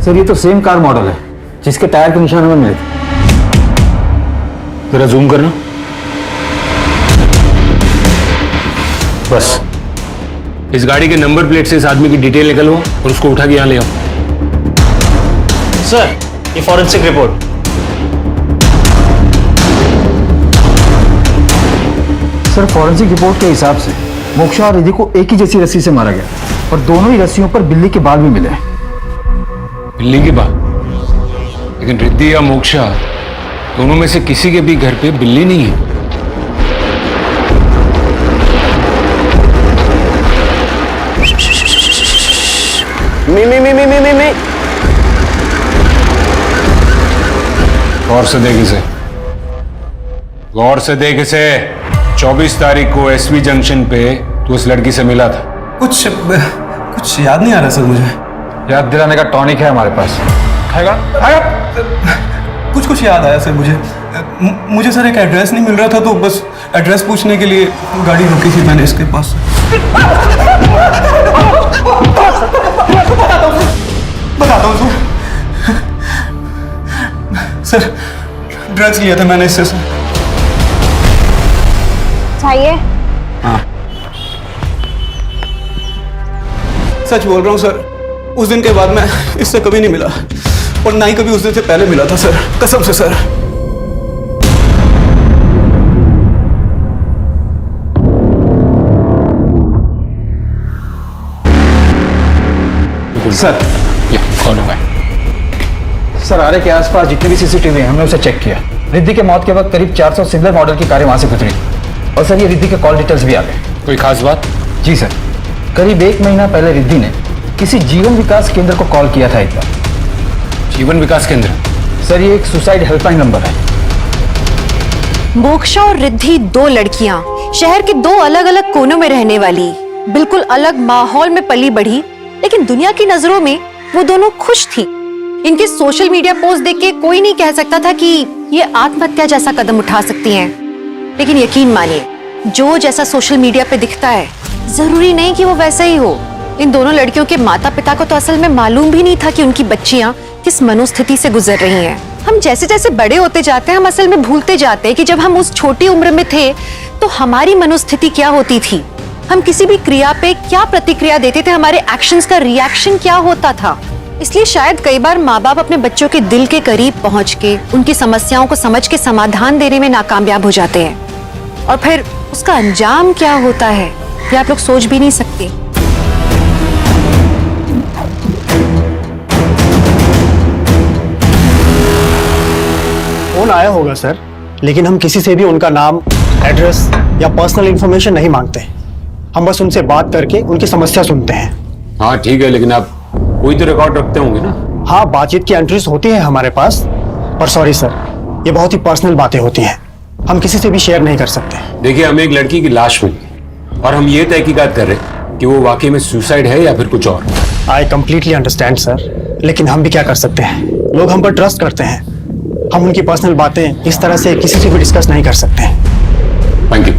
सर ये तो सेम कार मॉडल है जिसके टायर के निशान हमें मिले थे। जरा जूम करना। बस इस गाड़ी के नंबर प्लेट से इस आदमी की डिटेल निकलवाओ और उसको उठा के यहां ले आओ। सर ये forensic report. Sir forensic report के हिसाब से मोक्षा और रिद्धि को एक ही जैसी रस्सी से मारा गया और दोनों ही रस्सियों पर बिल्ली के बाल भी मिले। बिल्ली के बाल? लेकिन रिद्धि या मोक्षा दोनों में से किसी के भी घर पे बिल्ली नहीं है। मी गौर से देख इसे, गौर से देख इसे। 24 तारीख को एसवी जंक्शन पे तू उस लड़की से मिला था। कुछ याद नहीं आ रहा सर मुझे। याद दिलाने का टॉनिक है हमारे पास, खाएगा? कुछ याद आया सर मुझे सर एक एड्रेस नहीं मिल रहा था तो बस एड्रेस पूछने के लिए गाड़ी रुकी थी मैंने इसके पास। बताता हूँ सर, ड्रग्स लिया था मैंने इससे सर। चाहिए? हाँ। सच बोल रहा हूँ सर, उस दिन के बाद मैं इससे कभी नहीं मिला और ना ही कभी उस दिन से पहले मिला था सर, कसम से सर। सर सर आरे के आसपास जितने भी सीसीटीवी हैं हमने उसे चेक किया। रिद्धि के मौत के वक्त करीब 400 सिमिलर मॉडल की कारें वहां से गुजरी और सर ये रिद्धि के कॉल डिटेल्स भी आ गए। कोई खास बात? जी सर, करीब 1 महीना पहले रिद्धि ने किसी जीवन विकास केंद्र को कॉल किया था एक बार। जीवन विकास केंद्र? सर ये एक सुसाइड हेल्पलाइन नंबर है। मोक्षा और रिद्धि 2 लड़कियां, शहर के 2 अलग अलग कोनों में रहने वाली, बिल्कुल अलग माहौल में पली बढ़ी, लेकिन दुनिया की नजरों में वो दोनों खुश थी। इनके सोशल मीडिया पोस्ट देख के कोई नहीं कह सकता था कि ये आत्महत्या जैसा कदम उठा सकती हैं। लेकिन यकीन मानिए, जो जैसा सोशल मीडिया पे दिखता है जरूरी नहीं कि वो वैसा ही हो। इन दोनों लड़कियों के माता पिता को तो असल में मालूम भी नहीं था कि उनकी बच्चियां किस मनोस्थिति से गुजर रही हैं। हम जैसे जैसे बड़े होते जाते हैं, हम असल में भूलते जाते हैं कि जब हम उस छोटी उम्र में थे तो हमारी मनोस्थिति क्या होती थी, हम किसी भी क्रिया पे क्या प्रतिक्रिया देते थे, हमारे एक्शंस का रिएक्शन क्या होता था। इसलिए शायद कई बार माँ बाप अपने बच्चों के दिल के करीब पहुंच के उनकी समस्याओं को समझ के समाधान देने में नाकामयाब हो जाते हैं, और फिर उसका अंजाम क्या होता है ये आप लोग सोच भी नहीं सकते। फोन आया होगा सर, लेकिन हम किसी से भी उनका नाम, एड्रेस या पर्सनल इंफॉर्मेशन नहीं मांगते। हम बस उनसे बात करके उनकी समस्या सुनते हैं। हाँ ठीक है, लेकिन आप कोई तो रिकॉर्ड रखते होंगे ना? हाँ, बातचीत की एंट्रीज होती है हमारे पास, पर सॉरी सर, ये बहुत ही पर्सनल बातें होती हैं, हम किसी से भी शेयर नहीं कर सकते। देखिए, हमें एक लड़की की लाश मिली और हम ये तहकीकात कर रहे हैं कि वो वाकई में सुसाइड है या फिर कुछ और। आई कंप्लीटली अंडरस्टैंड सर, लेकिन हम भी क्या कर सकते हैं, लोग हम पर ट्रस्ट करते हैं। हम उनकी पर्सनल बातें इस तरह से किसी से भी डिस्कस नहीं कर सकते। Thank you.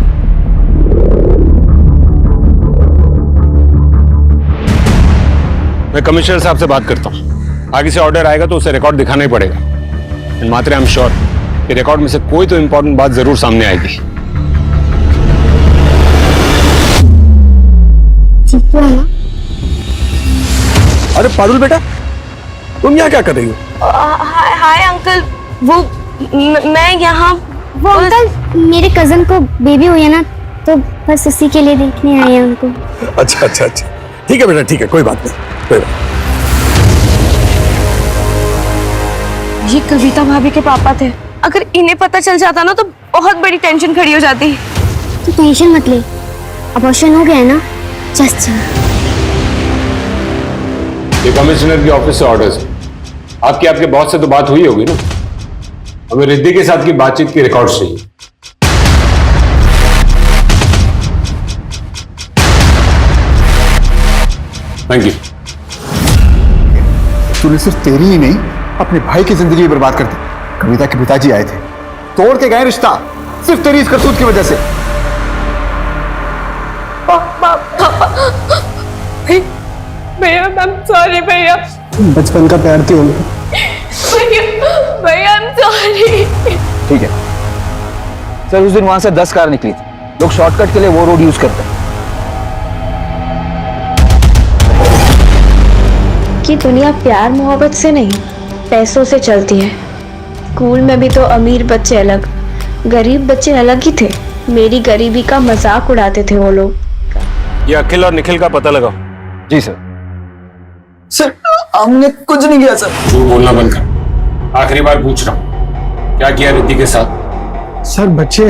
मैं कमिश्नर साहब से बात करता हूँ, आगे से ऑर्डर आएगा तो उसे रिकॉर्ड दिखाना ही पड़ेगा। And Matre I am sure कि रिकॉर्ड में से कोई तो इंपॉर्टेंट बात जरूर सामने आएगी। अरे पारुल बेटा, तुम यहाँ क्या कर रही हो? हाय अंकल, वो मैं यहाँ, वो अंकल मेरे कजन को बेबी हुई है ना, तो बस उसी के लिए देखने आए हैं उनको। अच्छा अच्छा अच्छा, ठीक है बेटा, ठीक है, कोई बात नहीं, कोई बात। ये कविता भाभी के पापा थे। अगर इन्हें पता चल जाता ना तो बहुत बड़ी टेंशन खड़ी हो जाती। तू टेंशन मत ले, अबॉर्शन हो गया है ना, जस्ट ये कमिश्नर के ऑफिस से ऑर्डर्स है। आपके बॉस से तो बात हुई होगी ना? हमें रिद्धि के साथ की बातचीत की रिकॉर्ड चाहिए। Thank you. तूने सिर्फ तेरी ही नहीं, अपने भाई की जिंदगी बर्बाद कर दी। कविता के पिताजी आए थे, तोड़ के गए रिश्ता, सिर्फ तेरी इस करतूत की वजह से। भैया आई एम सॉरी भैया। बचपन का प्यार थी उनका। भैया आई एम सॉरी। ठीक है सर, उस दिन वहां से 10 कार निकली थी। लोग शॉर्टकट के लिए वो रोड यूज करते हैं। कि दुनिया प्यार मोहब्बत से नहीं, पैसों से चलती है। स्कूल में भी तो अमीर बच्चे अलग, गरीब बच्चे अलग ही थे। मेरी गरीबी का मजाक उड़ाते थे वो लोग। ये अखिल और निखिल का पता लगाओ। जी सर। सर हमने कुछ नहीं किया सर। झूठ बोलना बंद कर, आखिरी बार पूछ रहा हूँ, क्या किया रिद्धि के साथ? सर बच्चे,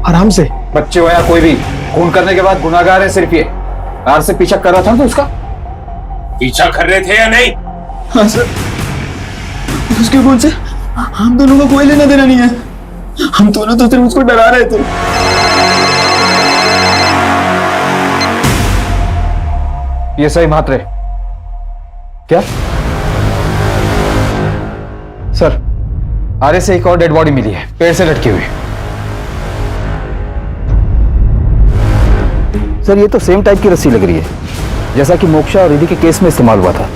आराम से। बच्चे हो या कोई भी, खून करने के बाद गुनाहगार है सिर्फ ये। कार से पीछा कर रहा था तो उसका पीछा कर रहे थे या नहीं? हाँ सर, उसके खून से हम दोनों को कोई लेना देना नहीं है। हम दोनों तो सिर्फ उसको डरा रहे थे। ये सही मात्रे क्या? सर आरे से एक और डेड बॉडी मिली है, पेड़ से लटकी हुई। सर ये तो सेम टाइप की रस्सी लग रही है जैसा कि मोक्षा और रिद्धि के केस में इस्तेमाल हुआ था।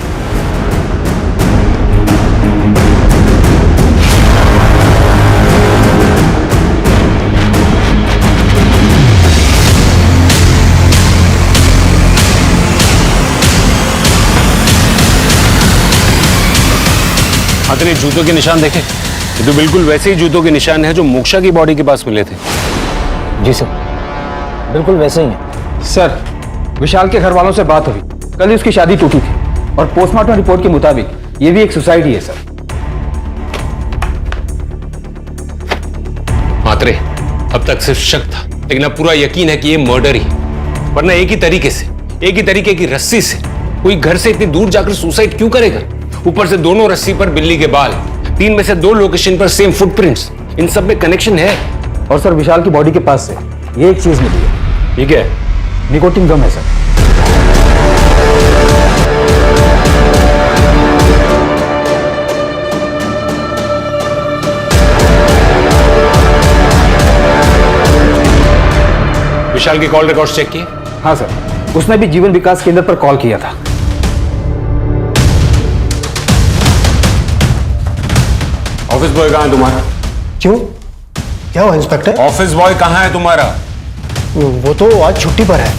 हाँ, तेरे जूतों के निशान देखे? ये तो बिल्कुल वैसे ही जूतों के निशान है जो मोक्षा की बॉडी के पास मिले थे। जी सर, बिल्कुल वैसे ही है। सर, विशाल के घर वालों से बात हुई, कल ही उसकी शादी टूटी थी और पोस्टमार्टम रिपोर्ट के मुताबिक ये भी एक सुसाइड ही है सर। मात्रे, अब तक सिर्फ शक था, लेकिन अब पूरा यकीन है कि ये मर्डर ही, वरना एक ही तरीके की रस्सी से कोई घर से इतनी दूर जाकर सुसाइड क्यों करेगा? ऊपर से दोनों रस्सी पर बिल्ली के बाल, 3 में से 2 लोकेशन पर सेम फुटप्रिंट्स, इन सब में कनेक्शन है। और सर, विशाल की बॉडी के पास से ये एक चीज मिली है। ठीक है, निकोटिन गम है सर। विशाल की कॉल रिकॉर्ड्स चेक किए? हाँ सर, उसने भी जीवन विकास केंद्र पर कॉल किया था। ऑफिस बॉय कहाँ है तुम्हारा? क्यों, क्या हुआ इंस्पेक्टर? ऑफिस बॉय कहाँ है तुम्हारा? वो तो आज छुट्टी पर है।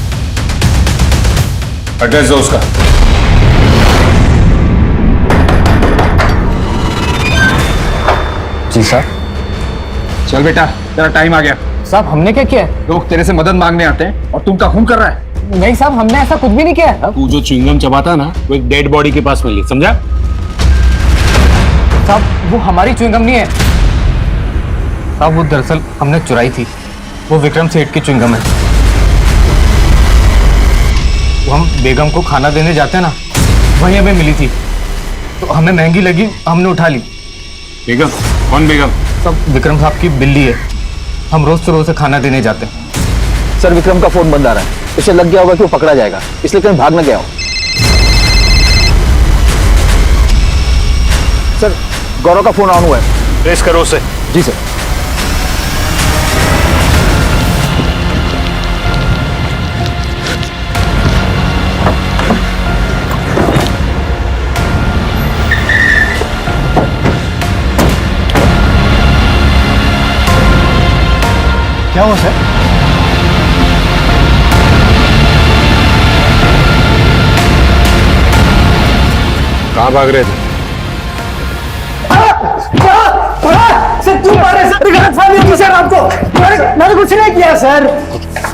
एड्रेस दो उसका। जी सर। चल बेटा, तेरा टाइम आ गया। साहब, हमने क्या किया? लोग तेरे से मदद मांगने आते हैं और तुम का खून कर रहा है। नहीं साहब, हमने ऐसा कुछ भी नहीं किया। तू जो च्युइंगम चबाता ना, वो एक डेड बॉडी के पास मिली, समझा? साहब, वो हमारी च्युइंगम नहीं है साहब, वो दरअसल हमने चुराई थी। वो विक्रम सेठ की च्युइंगम है। वो हम बेगम को खाना देने जाते हैं ना, वहीं हमें मिली थी, तो हमें महंगी लगी, हमने उठा ली। बेगम? कौन बेगम? सब विक्रम साहब की बिल्ली है, हम रोज से खाना देने जाते हैं। सर, विक्रम का फोन बंद आ रहा है, उसे लग गया होगा कि वो पकड़ा जाएगा, इसलिए कहीं भाग न गया हो। सर, गौरव का फोन ऑन हुआ है। ट्रेस करो उसे। जी सर। क्या हुआ सर? कहाँ भाग रहे थे? सर, क्यों मारे सर? गलतफहमी होगी सर आपको। मैंने कुछ नहीं किया सर।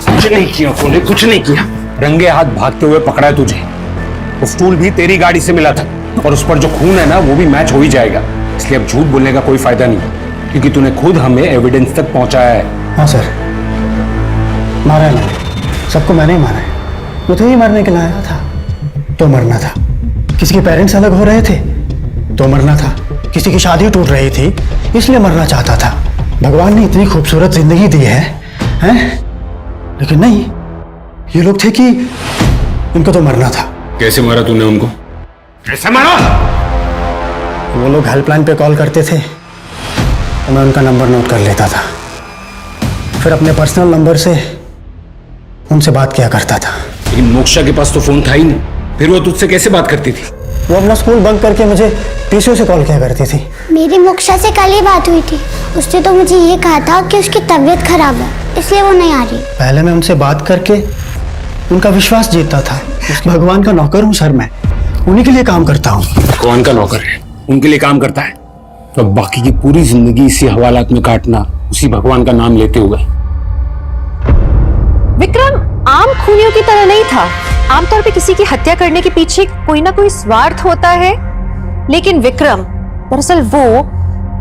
कुछ नहीं किया तूने, कुछ नहीं किया। रंगे हाथ भागते हुए पकड़ा है तुझे। वो स्टूल भी तेरी गाड़ी से मिला था और उस पर जो खून है ना, वो भी मैच हो ही जाएगा। इसलिए अब झूठ बोलने का कोई फायदा नहीं, क्योंकि तूने खुद हमें एविडेंस तक पहुंचाया है। हाँ सर, मारा है मैंने, सबको मैंने ही मारा है। मुझे ही मरने के लिए आया था तो मरना था। किसी के पेरेंट्स अलग हो रहे थे तो मरना था। किसी की शादी टूट रही थी इसलिए मरना चाहता था। भगवान ने इतनी खूबसूरत जिंदगी दी है, हैं? लेकिन नहीं, ये लोग थे कि इनको तो मरना था। कैसे मारा तूने उनको? कैसे मारा? वो लोग हेल्पलाइन पे कॉल करते थे तो मैं उनका नंबर नोट कर लेता था, फिर अपने पर्सनल नंबर से उनसे बात किया करता था। लेकिन मोक्षा के पास तो फोन था ही नहीं, फिर वो तुझसे कैसे बात करती थी? वो अपना स्कूल बंक करके मुझे पीसीओ से कॉल किया करती थी। मेरी मोक्षा से कल ही बात हुई थी, उसने तो मुझे ये कहा था कि उसकी तबीयत खराब है इसलिए वो नहीं आ रही। पहले मैं उनसे बात करके उनका विश्वास जीतता था। भगवान का नौकर हूँ सर, मैं उन्हीं के लिए काम करता हूँ। कौन का नौकर है? उनके लिए काम करता है तो बाकी की पूरी जिंदगी इसी हवालात में काटना, उसी भगवान का नाम लेते हुए। विक्रम आम खूनियों की तरह नहीं था। आमतौर पे किसी की हत्या करने के पीछे कोई ना कोई स्वार्थ होता है, लेकिन विक्रम दरअसल वो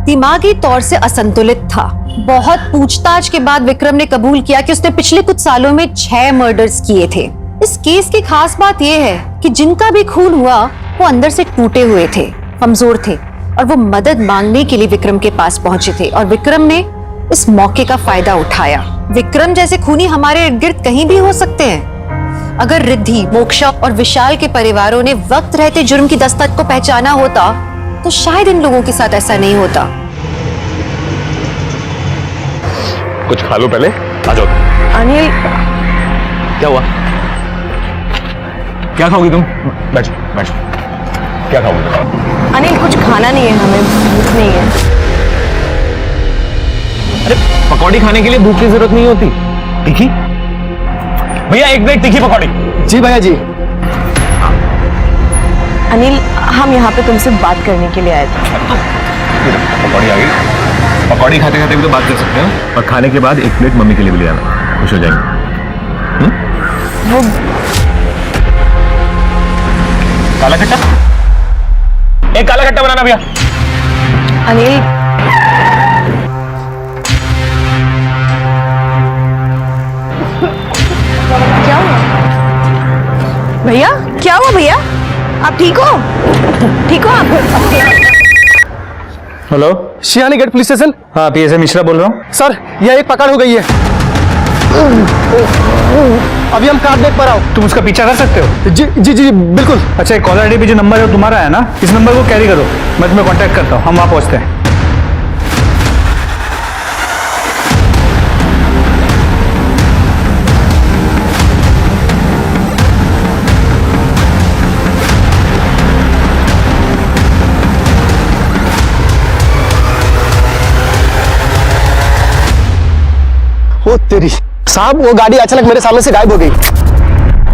दिमागी तौर से असंतुलित था। बहुत पूछताछ के बाद विक्रम ने कबूल किया कि उसने पिछले कुछ सालों में 6 मर्डर्स किए थे। इस केस की खास बात यह है कि जिनका भी खून हुआ वो अंदर से टूटे हुए थे, कमजोर थे, और वो मदद मांगने के लिए विक्रम के पास पहुंचे थे और विक्रम ने इस मौके का फायदा उठाया। विक्रम जैसे खूनी हमारे इर्द गिर्द कहीं भी हो सकते हैं। अगर रिद्धि, मोक्षा और विशाल के परिवारों ने वक्त रहते जुर्म की दस्तक को पहचाना होता तो शायद इन लोगों के साथ ऐसा नहीं होता। कुछ खा लो पहले, आ जाओ। अनिल, क्या हुआ? क्या खाओगी तुम? बैठो बैठो। क्या खाओगी? अनिल कुछ खाना नहीं है, हमें भूख नहीं है। अरे पकौड़ी खाने के लिए भूख की जरूरत नहीं होती। तीखी? भैया एक प्लेट तीखी पकौड़ी। जी भैया जी। अनिल, हम यहाँ पे तुमसे बात करने के लिए आए थे। पकौड़ी आ गई। पकौड़ी खाते खाते भी तो बात कर सकते हो। और खाने के बाद एक प्लेट मम्मी के लिए भी ले आना, खुश हो जाएंगे। वो काला खट्टा, एक काला खट्टा बनाना भैया। अनिल, क्या हुआ भैया? क्या हुआ भैया? आप ठीक हो? ठीक हो आप? Hello, Shiyani gate police station. हाँ, पीएसए मिश्रा बोल रहा हूँ। सर, यह एक पकड़ हो गई है। अभी हम कार देख पा रहा हूँ। तुम उसका पीछा कर सकते हो? जी जी जी बिल्कुल। अच्छा, कॉलर आईडी पे जो नंबर है तुम्हारा है ना, इस नंबर को कैरी करो, मैं तुम्हें कांटेक्ट करता हूँ, हम वहाँ पहुँचते हैं। ओ तेरी साहब, वो गाड़ी अचानक मेरे सामने से गायब हो गई।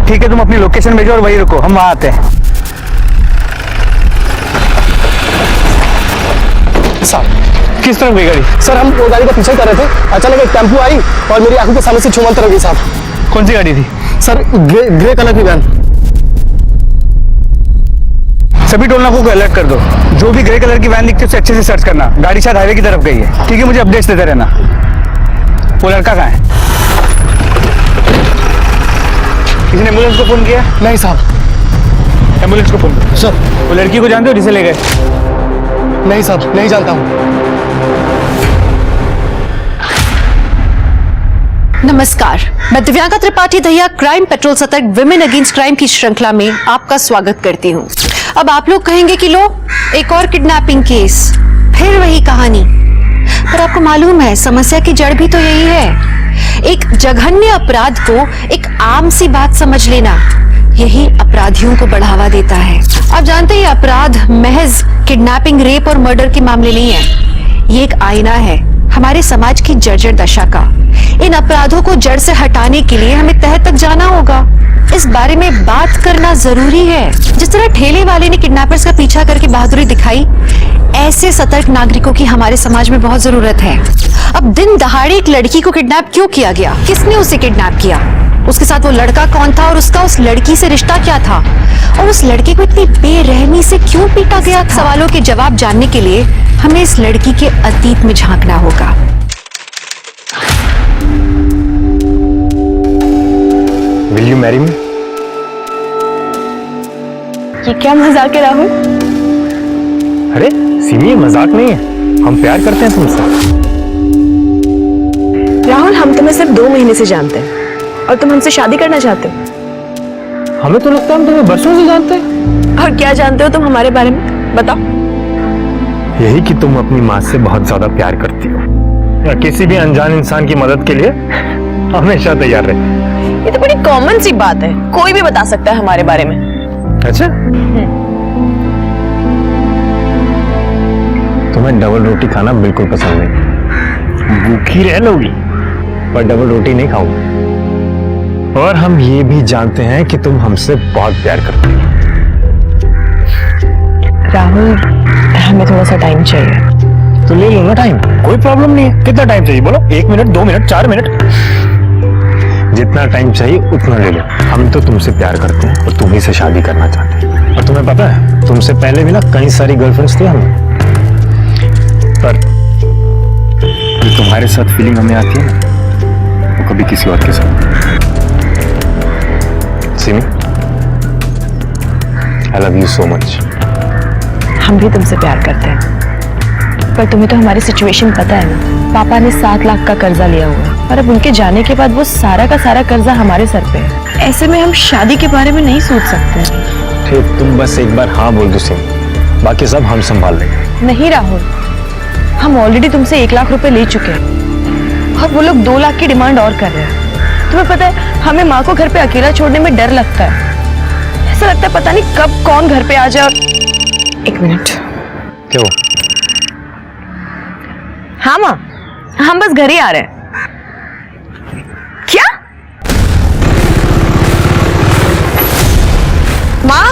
ठीक है, तुम अपनी लोकेशन भेजो और वहीं रुको, हम वहाँ आते हैं। साहब, किस तरफ गई गाड़ी? सर, हम वो गाड़ी का पीछे कर रहे थे, अचानक एक टेम्पो आई और मेरी आंखों के सामने से छुमंतर हो गई। साहब, कौन सी गाड़ी थी? सर, ग्रे कलर की वैन। सभी टोल नाकों को अलर्ट कर दो, जो भी ग्रे कलर की वैन दिखती है उसे अच्छे से सर्च करना, गाड़ी शायद हाईवे की तरफ गई है। ठीक है, मुझे अपडेट्स देते रहना। वो लड़का कहाँ है? किसी ने एम्बुलेंस को फोन किया? नहीं साहब। एम्बुलेंस को फोन करो। सर, वो लड़की को जानते हो जिसे ले गए? नहीं साहब, नहीं जानता हूँ। नमस्कार, मैं दिव्यांका त्रिपाठी दहिया क्राइम पेट्रोल सतर्क विमेन अगेंस्ट क्राइम की श्रृंखला में आपका स्वागत करती हूँ। अब आप लोग कहेंगे कि लो, एक और किडनैपिंग केस, फिर वही कहानी। पर आपको मालूम है, समस्या की जड़ भी तो यही है। एक जघन्य अपराध को एक आम सी बात समझ लेना, यही अपराधियों को बढ़ावा देता है। आप जानते हैं, अपराध महज किडनैपिंग, रेप और मर्डर के मामले नहीं है। ये एक आईना है हमारे समाज की जर्जर दशा का। इन अपराधों को जड़ से हटाने के लिए हमें तह तक जाना होगा। इस बारे में बात करना जरूरी है। जिस तरह ठेले वाले ने किडनैपर्स का पीछा करके बहादुरी दिखाई, ऐसे सतर्क नागरिकों की हमारे समाज में बहुत जरूरत है। अब दिन दहाड़े एक लड़की को किडनैप क्यों किया गया? किसने उसे किडनैप किया? उसके साथ वो लड़का कौन था और उसका उस लड़की से रिश्ता क्या था? और उस लड़के को इतनी बेरहमी से क्यों पीटा गया था? सवालों के जवाब जानने के लिए हमें इस लड़की के अतीत में झांकना होगा। Will you marry me? ये क्या मजाक है राहुल? अरे सिमी, ये मजाक नहीं है, हम प्यार करते हैं तुमसे। राहुल, हम तुम्हें सिर्फ 2 महीने से जानते हैं और तुम हमसे शादी करना चाहते हो। हमें तो लगता है हम तुम्हें बरसों से जानते हैं। और क्या जानते हो तुम हमारे बारे में? बताओ। यही कि तुम अपनी माँ से बहुत ज्यादा प्यार करती हो, या किसी भी अनजान इंसान की मदद के लिए हमेशा तैयार रहे। ये तो बड़ी कॉमन सी बात है, कोई भी बता सकता है हमारे बारे में। अच्छा, तुम्हें डबल रोटी खाना बिल्कुल पसंद नहीं। भूखी रह लोगी पर डबल रोटी नहीं खाओगी। और हम ये भी जानते हैं कि तुम हमसे बहुत प्यार करती हो। राहुल, हमें थोड़ा सा टाइम चाहिए। तो ले लो ना टाइम, कोई प्रॉब्लम नहीं है। कितना टाइम चाहिए बोलो? 1 मिनट, 2 मिनट, 4 मिनट, जितना टाइम चाहिए उतना ले लो। हम तो तुमसे प्यार करते हैं और तुम्ही से शादी करना चाहते हैं। और तुम्हें पता है, तुमसे पहले भी ना कई सारी गर्लफ्रेंड्स थी हमें, पर जो तुम्हारे साथ फीलिंग हमें आती है ना, वो कभी किसी और के साथ। सिमी, आई लव यू सो मच। हम भी तुमसे प्यार करते हैं, पर तुम्हें तो हमारी सिचुएशन पता है ना। पापा ने 7 लाख का कर्जा लिया हुआ है और अब उनके जाने के बाद वो सारा का सारा कर्जा हमारे सर पे है। ऐसे में हम शादी के बारे में नहीं सोच सकते। ठीक, तुम बस एक बार हाँ बोल दो सिमी, बाकी सब हम संभाल लेंगे। नहीं राहुल, हम ऑलरेडी तुमसे 1 लाख रुपए ले चुके हैं और वो लोग 2 लाख की डिमांड और कर रहे हैं। तुम्हें पता है, हमें माँ को घर पे अकेला छोड़ने में डर लगता है। ऐसा लगता है पता नहीं कब कौन घर पे आ जाए। 1 मिनट। क्यों? हाँ माँ, हम बस घर ही आ रहे हैं। क्या? माँ,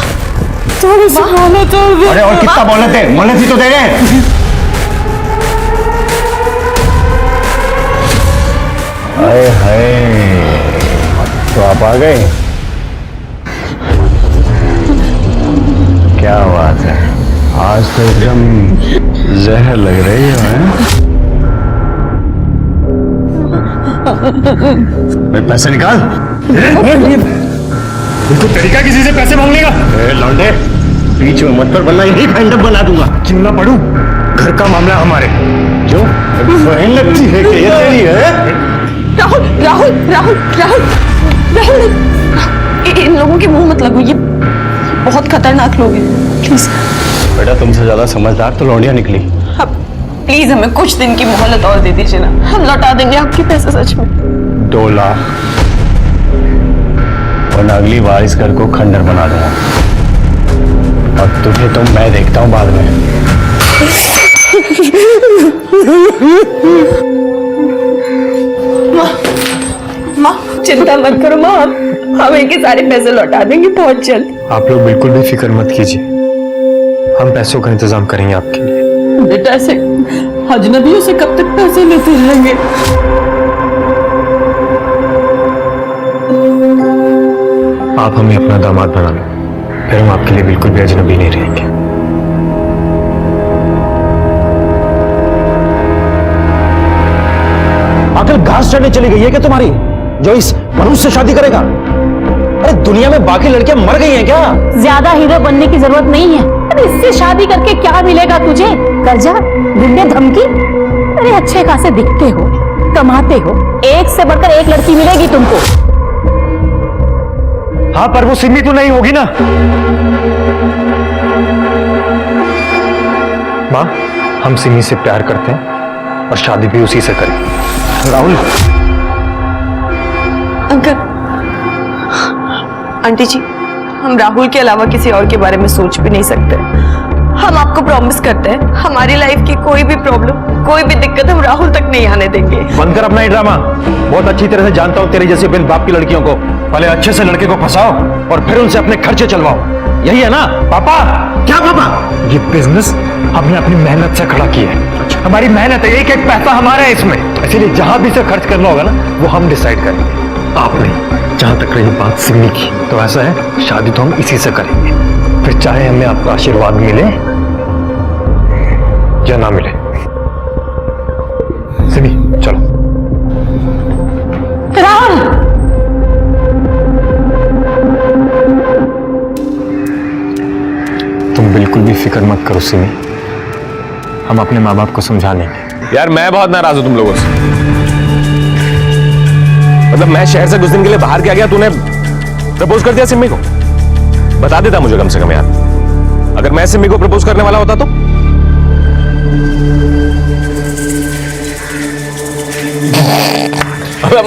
थोड़ी सी मोहलत और दे। अरे और कितना मोहलत है? मोहलत ही तो दे रहे हैं। हाय हाय, तो आप आ गए, क्या बात है, आज तो एकदम जहर लग रही है। भाई पैसे निकाल। बिल्कुल तरीका किसी से पैसे मांगने का। लौंडे, बीच में मत पर वरना यही फैंडम बना दूंगा। क्यों ना पढ़ू, घर का मामला हमारे। जो बहन लगती है कि ये तेरी है? राहुल राहुल राहुल राहुल राहुल, इन लोगों के मुंह मत लगो, ये बहुत खतरनाक लोग हैं। प्लीज बेटा, तुमसे ज्यादा समझदार तो लौंडिया निकली। अब प्लीज हमें कुछ दिन की मोहलत और दे दीजिए ना, हम लौटा देंगे आपके पैसे सच में। 2 लाख, और अगली बार इस घर को खंडर बना दूंगा। अब तुझे तो मैं देखता हूँ बाद में। माँ चिंता मत करो माँ, हम इनके सारे पैसे लौटा देंगे बहुत जल्द। आप लोग बिल्कुल भी फिक्र मत कीजिए, हम पैसों का इंतजाम करेंगे आपके लिए। बेटा ऐसे अजनबियों से कब तक पैसे लेते रहेंगे? आप हमें अपना दामाद बना लो, फिर हम आपके लिए बिल्कुल भी अजनबी नहीं रहेंगे। आखिर घास चढ़ने चली गई है क्या तुम्हारी, जो इस मनुष्य से शादी करेगा? अरे दुनिया में बाकी लड़कियां मर गई हैं क्या? ज्यादा हीरो बनने की जरूरत नहीं है। अरे इससे शादी करके क्या मिलेगा तुझे? कर्जा, गुंडे, धमकी? अरे अच्छे खासे दिखते हो, कमाते हो, एक से बढ़कर एक लड़की मिलेगी तुमको। हाँ, पर वो सिमी तो नहीं होगी ना। माँ, हम सिमी से प्यार करते हैं और शादी भी उसी से करें। राहुल, अंकल, आंटी जी, हम राहुल के अलावा किसी और के बारे में सोच भी नहीं सकते। हम आपको प्रॉमिस करते हैं, हमारी लाइफ की कोई भी प्रॉब्लम, कोई भी दिक्कत हम राहुल तक नहीं आने देंगे। बंद कर अपना ये ड्रामा। बहुत अच्छी तरह से जानता हूं तेरी जैसी बिन बाप की लड़कियों को। पहले अच्छे से लड़के को फंसाओ और फिर उनसे अपने खर्चे चलवाओ, यही है ना पापा? क्या पापा? ये बिजनेस हमने अपनी मेहनत से खड़ा किया है। हमारी मेहनत है, एक एक पैसा हमारा है इसमें, इसीलिए जहां भी से खर्च करना होगा ना, वो हम डिसाइड करेंगे, आप नहीं। जहां तक रही बात सिमी की, तो ऐसा है, शादी तो हम इसी से करेंगे, फिर चाहे हमें आपका आशीर्वाद मिले या ना मिले। सिमी चलो। राहुल, तुम बिल्कुल भी फिक्र मत करो सिमी, हम अपने माँ बाप को समझा लेंगे। यार मैं बहुत नाराज हूं तुम लोगों से। मतलब मैं शहर से कुछ दिन के लिए बाहर क्या गया, तूने प्रपोज कर दिया सिमी को? बता देता मुझे कम से कम यार, अगर मैं सिमी को प्रपोज करने वाला होता तो।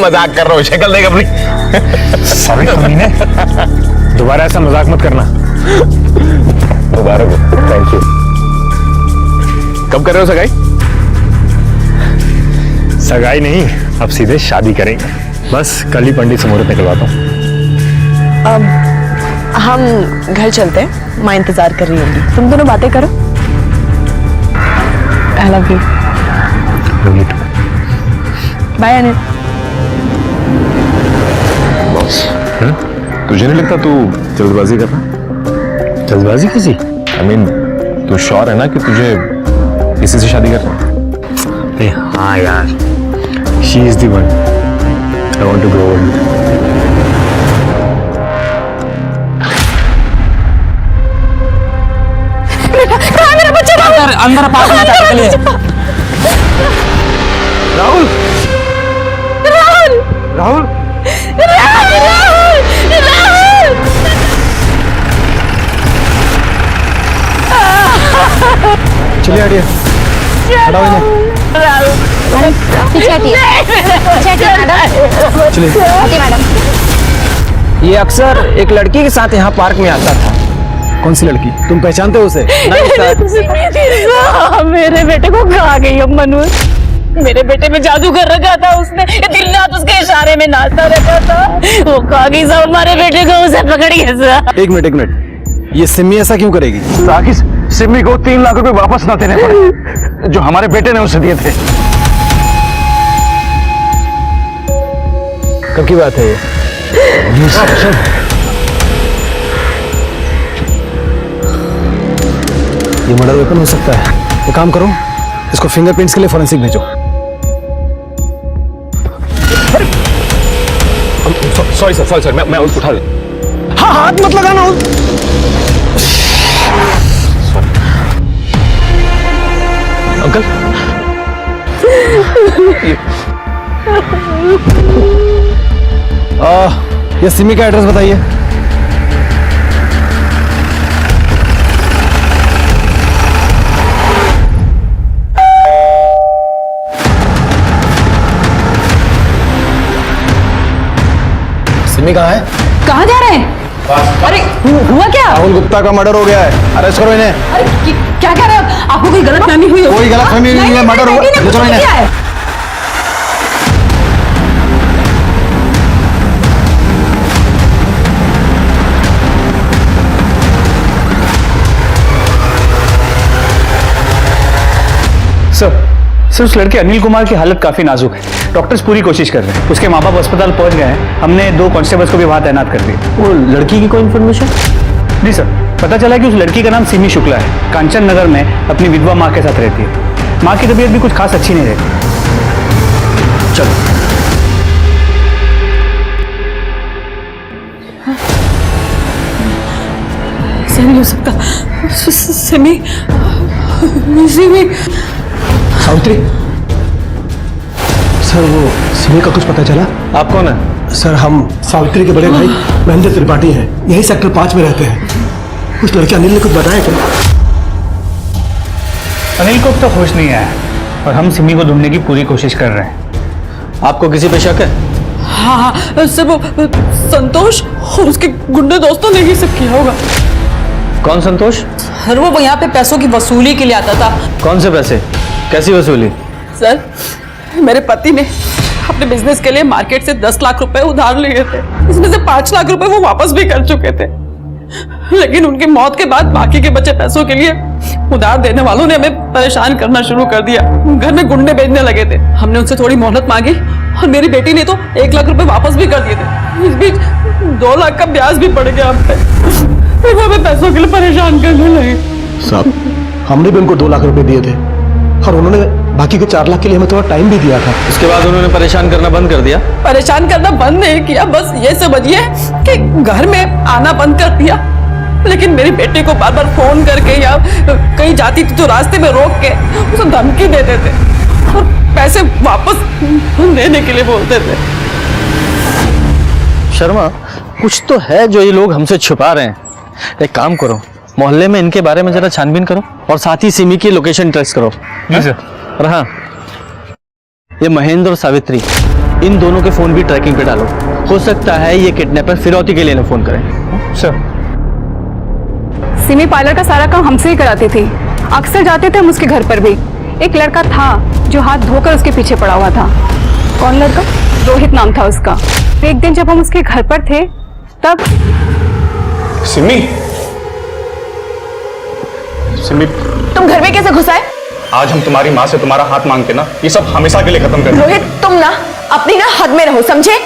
मजाक कर रहा हूँ, शक्ल देख अपनी। सॉरी कमीने, दोबारा ऐसा मजाक मत करना। मुबारक हो, थैंक यू। कब कर रहे हो सगाई? सगाई नहीं, अब सीधे शादी करेंगे। बस कल ही पंडित से मुहूर्त निकलवाता हूँ। अब हम घर चलते हैं, माँ इंतजार कर रही होगी, तुम दोनों बातें करो। I love you. Bye Anil. Boss, तुझे नहीं लगता तू जल्दबाजी कर रहा? जल्दबाजी किसी? I mean, तू श्योर है ना कि तुझे किसी से शादी करना है? हाँ यार, she is the one I want to grow old. मेरा बच्चा राहुल, अंदर पास में जाके चलिए। राहुल, राहुल, राहुल, राहुल, राहुल, चलिए हटिए, हटाओ इन्हें। पीछे हटिए, पीछे हटिए मैडम। चलिए। हटिए मैडम। ये अक्सर एक लड़की के साथ यहाँ पार्क में आता था। कौन सी लड़की? तुम पहचानते हो उसे? नहीं सर। मेरे बेटे को खा गई है मनु। मेरे बेटे में जादू कर रखा था उसने, ये दिन रात उसके इशारे में नाचता रहता था। वो खा गई सब हमारे बेटे को, उसे पकड़ के सर। एक मिनट, ये सिमी ऐसा क्यों करेगी? ताकि सिमी को 3 लाख रुपए वापस ना देने पड़े जो हमारे बेटे ने उसे दिए थे। कब की बात है ये? ये मर्डर वेपन हो सकता है। एक काम करो, इसको फिंगरप्रिंट्स के लिए फॉरेंसिक भेजो। सॉरी सर, मैं उठा दे। हाँ, हाथ मत लगाना। अंकल, ये सिमी का एड्रेस बताइए। सिमी कहाँ है? कहाँ जा रहे हैं? अरे हुआ क्या? राहुल गुप्ता का मर्डर हो गया है, अरेस्ट करो इन्हें। अरे क्या कह रहे हो? आपको कोई गलतफहमी हुई? कोई गलतफहमी नहीं है, मर्डर हुआ। ले चलो इन्हें। सर उस लड़के अनिल कुमार की हालत काफी नाजुक है। डॉक्टर्स पूरी कोशिश कर रहे हैं। उसके माँ बाप अस्पताल पहुंच गए हैं। हमने 2 कांस्टेबल्स को भी वहां तैनात कर दिया। वो लड़की की कोई इन्फॉर्मेशन? जी सर, पता चला है कि उस लड़की का नाम सिमी शुक्ला है। कांचन नगर में अपनी विधवा माँ के साथ रहती है। माँ की तबीयत भी कुछ खास अच्छी नहीं रहती। चलो। हो सकता। सिमी सावित्री, सर वो सिमी का कुछ पता चला? आप कौन है? सर हम सावित्री के बड़े भाई महेंद्र त्रिपाठी हैं, यही सेक्टर 5 में रहते हैं। उस लड़के अनिल ने कुछ बताया क्या? अनिल को अब तक होश नहीं आया और हम सिमी को ढूंढने की पूरी कोशिश कर रहे हैं। आपको किसी पे शक है? हाँ सर, वो संतोष और उसके गुंडे दोस्तों ने ही सब किया होगा। कौन संतोष? सर वो यहाँ पे पैसों की वसूली के लिए आता था। कौन से पैसे? कैसी वसूली? सर मेरे पति ने अपने बिजनेस के लिए मार्केट से 10 लाख रुपए उधार लिए थे। इसमें से 5 लाख रुपए वो वापस भी कर चुके थे, लेकिन उनकी मौत के बाद बाकी के बचे पैसों के लिए उधार देने वालों ने हमें परेशान करना शुरू कर दिया। घर में गुंडे भेजने लगे थे। हमने उनसे थोड़ी मोहलत मांगी और मेरी बेटी ने तो 1 लाख रुपए वापस भी कर दिए थे। इस बीच 2 लाख का ब्याज भी पड़ गया हम पे। फिर वो हमें पैसों के लिए परेशान करने लगे। साहब, हमने भी उनको 2 लाख रुपए दिए थे और उन्होंने बाकी के 4 लाख के लिए हमें थोड़ा टाइम भी दिया था। उसके बाद उन्होंने परेशान करना बंद कर दिया? परेशान करना बंद नहीं किया, बस ये समझिए कि घर में आना बंद कर दिया। लेकिन मेरी बेटी को बार बार फोन करके या कहीं जाती थी तो रास्ते में रोक के उसे धमकी देते थे और पैसे वापस देने के लिए बोलते थे। शर्मा, कुछ तो है जो ये लोग हमसे छुपा रहे हैं। एक काम करो, मोहल्ले में इनके बारे में जरा छानबीन करो और साथ ही सिमी की लोकेशन ट्रेस करो। जी सर। और हाँ, ये महेंद्र और सावित्री, इन दोनों के फोन भी ट्रैकिंग पे डालो। हो सकता है ये किडनैपर फिरौती के लिए ना फोन करें। सर, सिमी पार्लर का सारा काम हमसे ही कराती थी। अक्सर जाते थे हम उसके घर पर भी। एक लड़का था जो हाथ धोकर उसके पीछे पड़ा हुआ था। कौन लड़का? रोहित नाम था उसका। एक दिन जब हम उसके घर पर थे तब सिमी, तुम घर में कैसे घुस आए? आज हम तुम्हारी माँ से तुम्हारा हाथ मांगते ना, ये सब हमेशा के लिए खत्म कर। रोहित, तुम ना अपनी ना हद में रहो, समझे?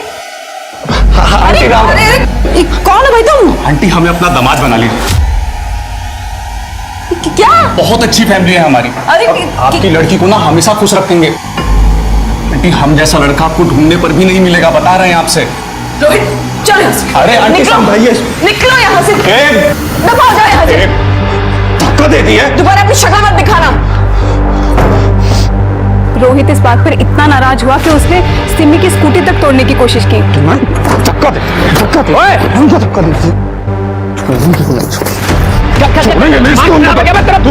आंटी, कौन है भाई तुम? आंटी, हमें अपना दामाद बना लीजिए। क्या? बहुत अच्छी फैमिली है हमारी। अरे आपकी लड़की को ना हमेशा खुश रखेंगे। आंटी, हम जैसा लड़का आपको ढूंढने पर भी नहीं मिलेगा, बता रहे हैं आपसे। रोहित, चलो यहाँ से। अरे आंटी, समझाइए। निकलो यहाँ से। दफा हो जाओ यहाँ से। धक्का देती है। दोबारा अपनी शक्ल मत दिखाना। रोहित इस बात पर इतना नाराज हुआ कि उसने सिमी की स्कूटी तक तोड़ने की कोशिश की। धक्का दे। तू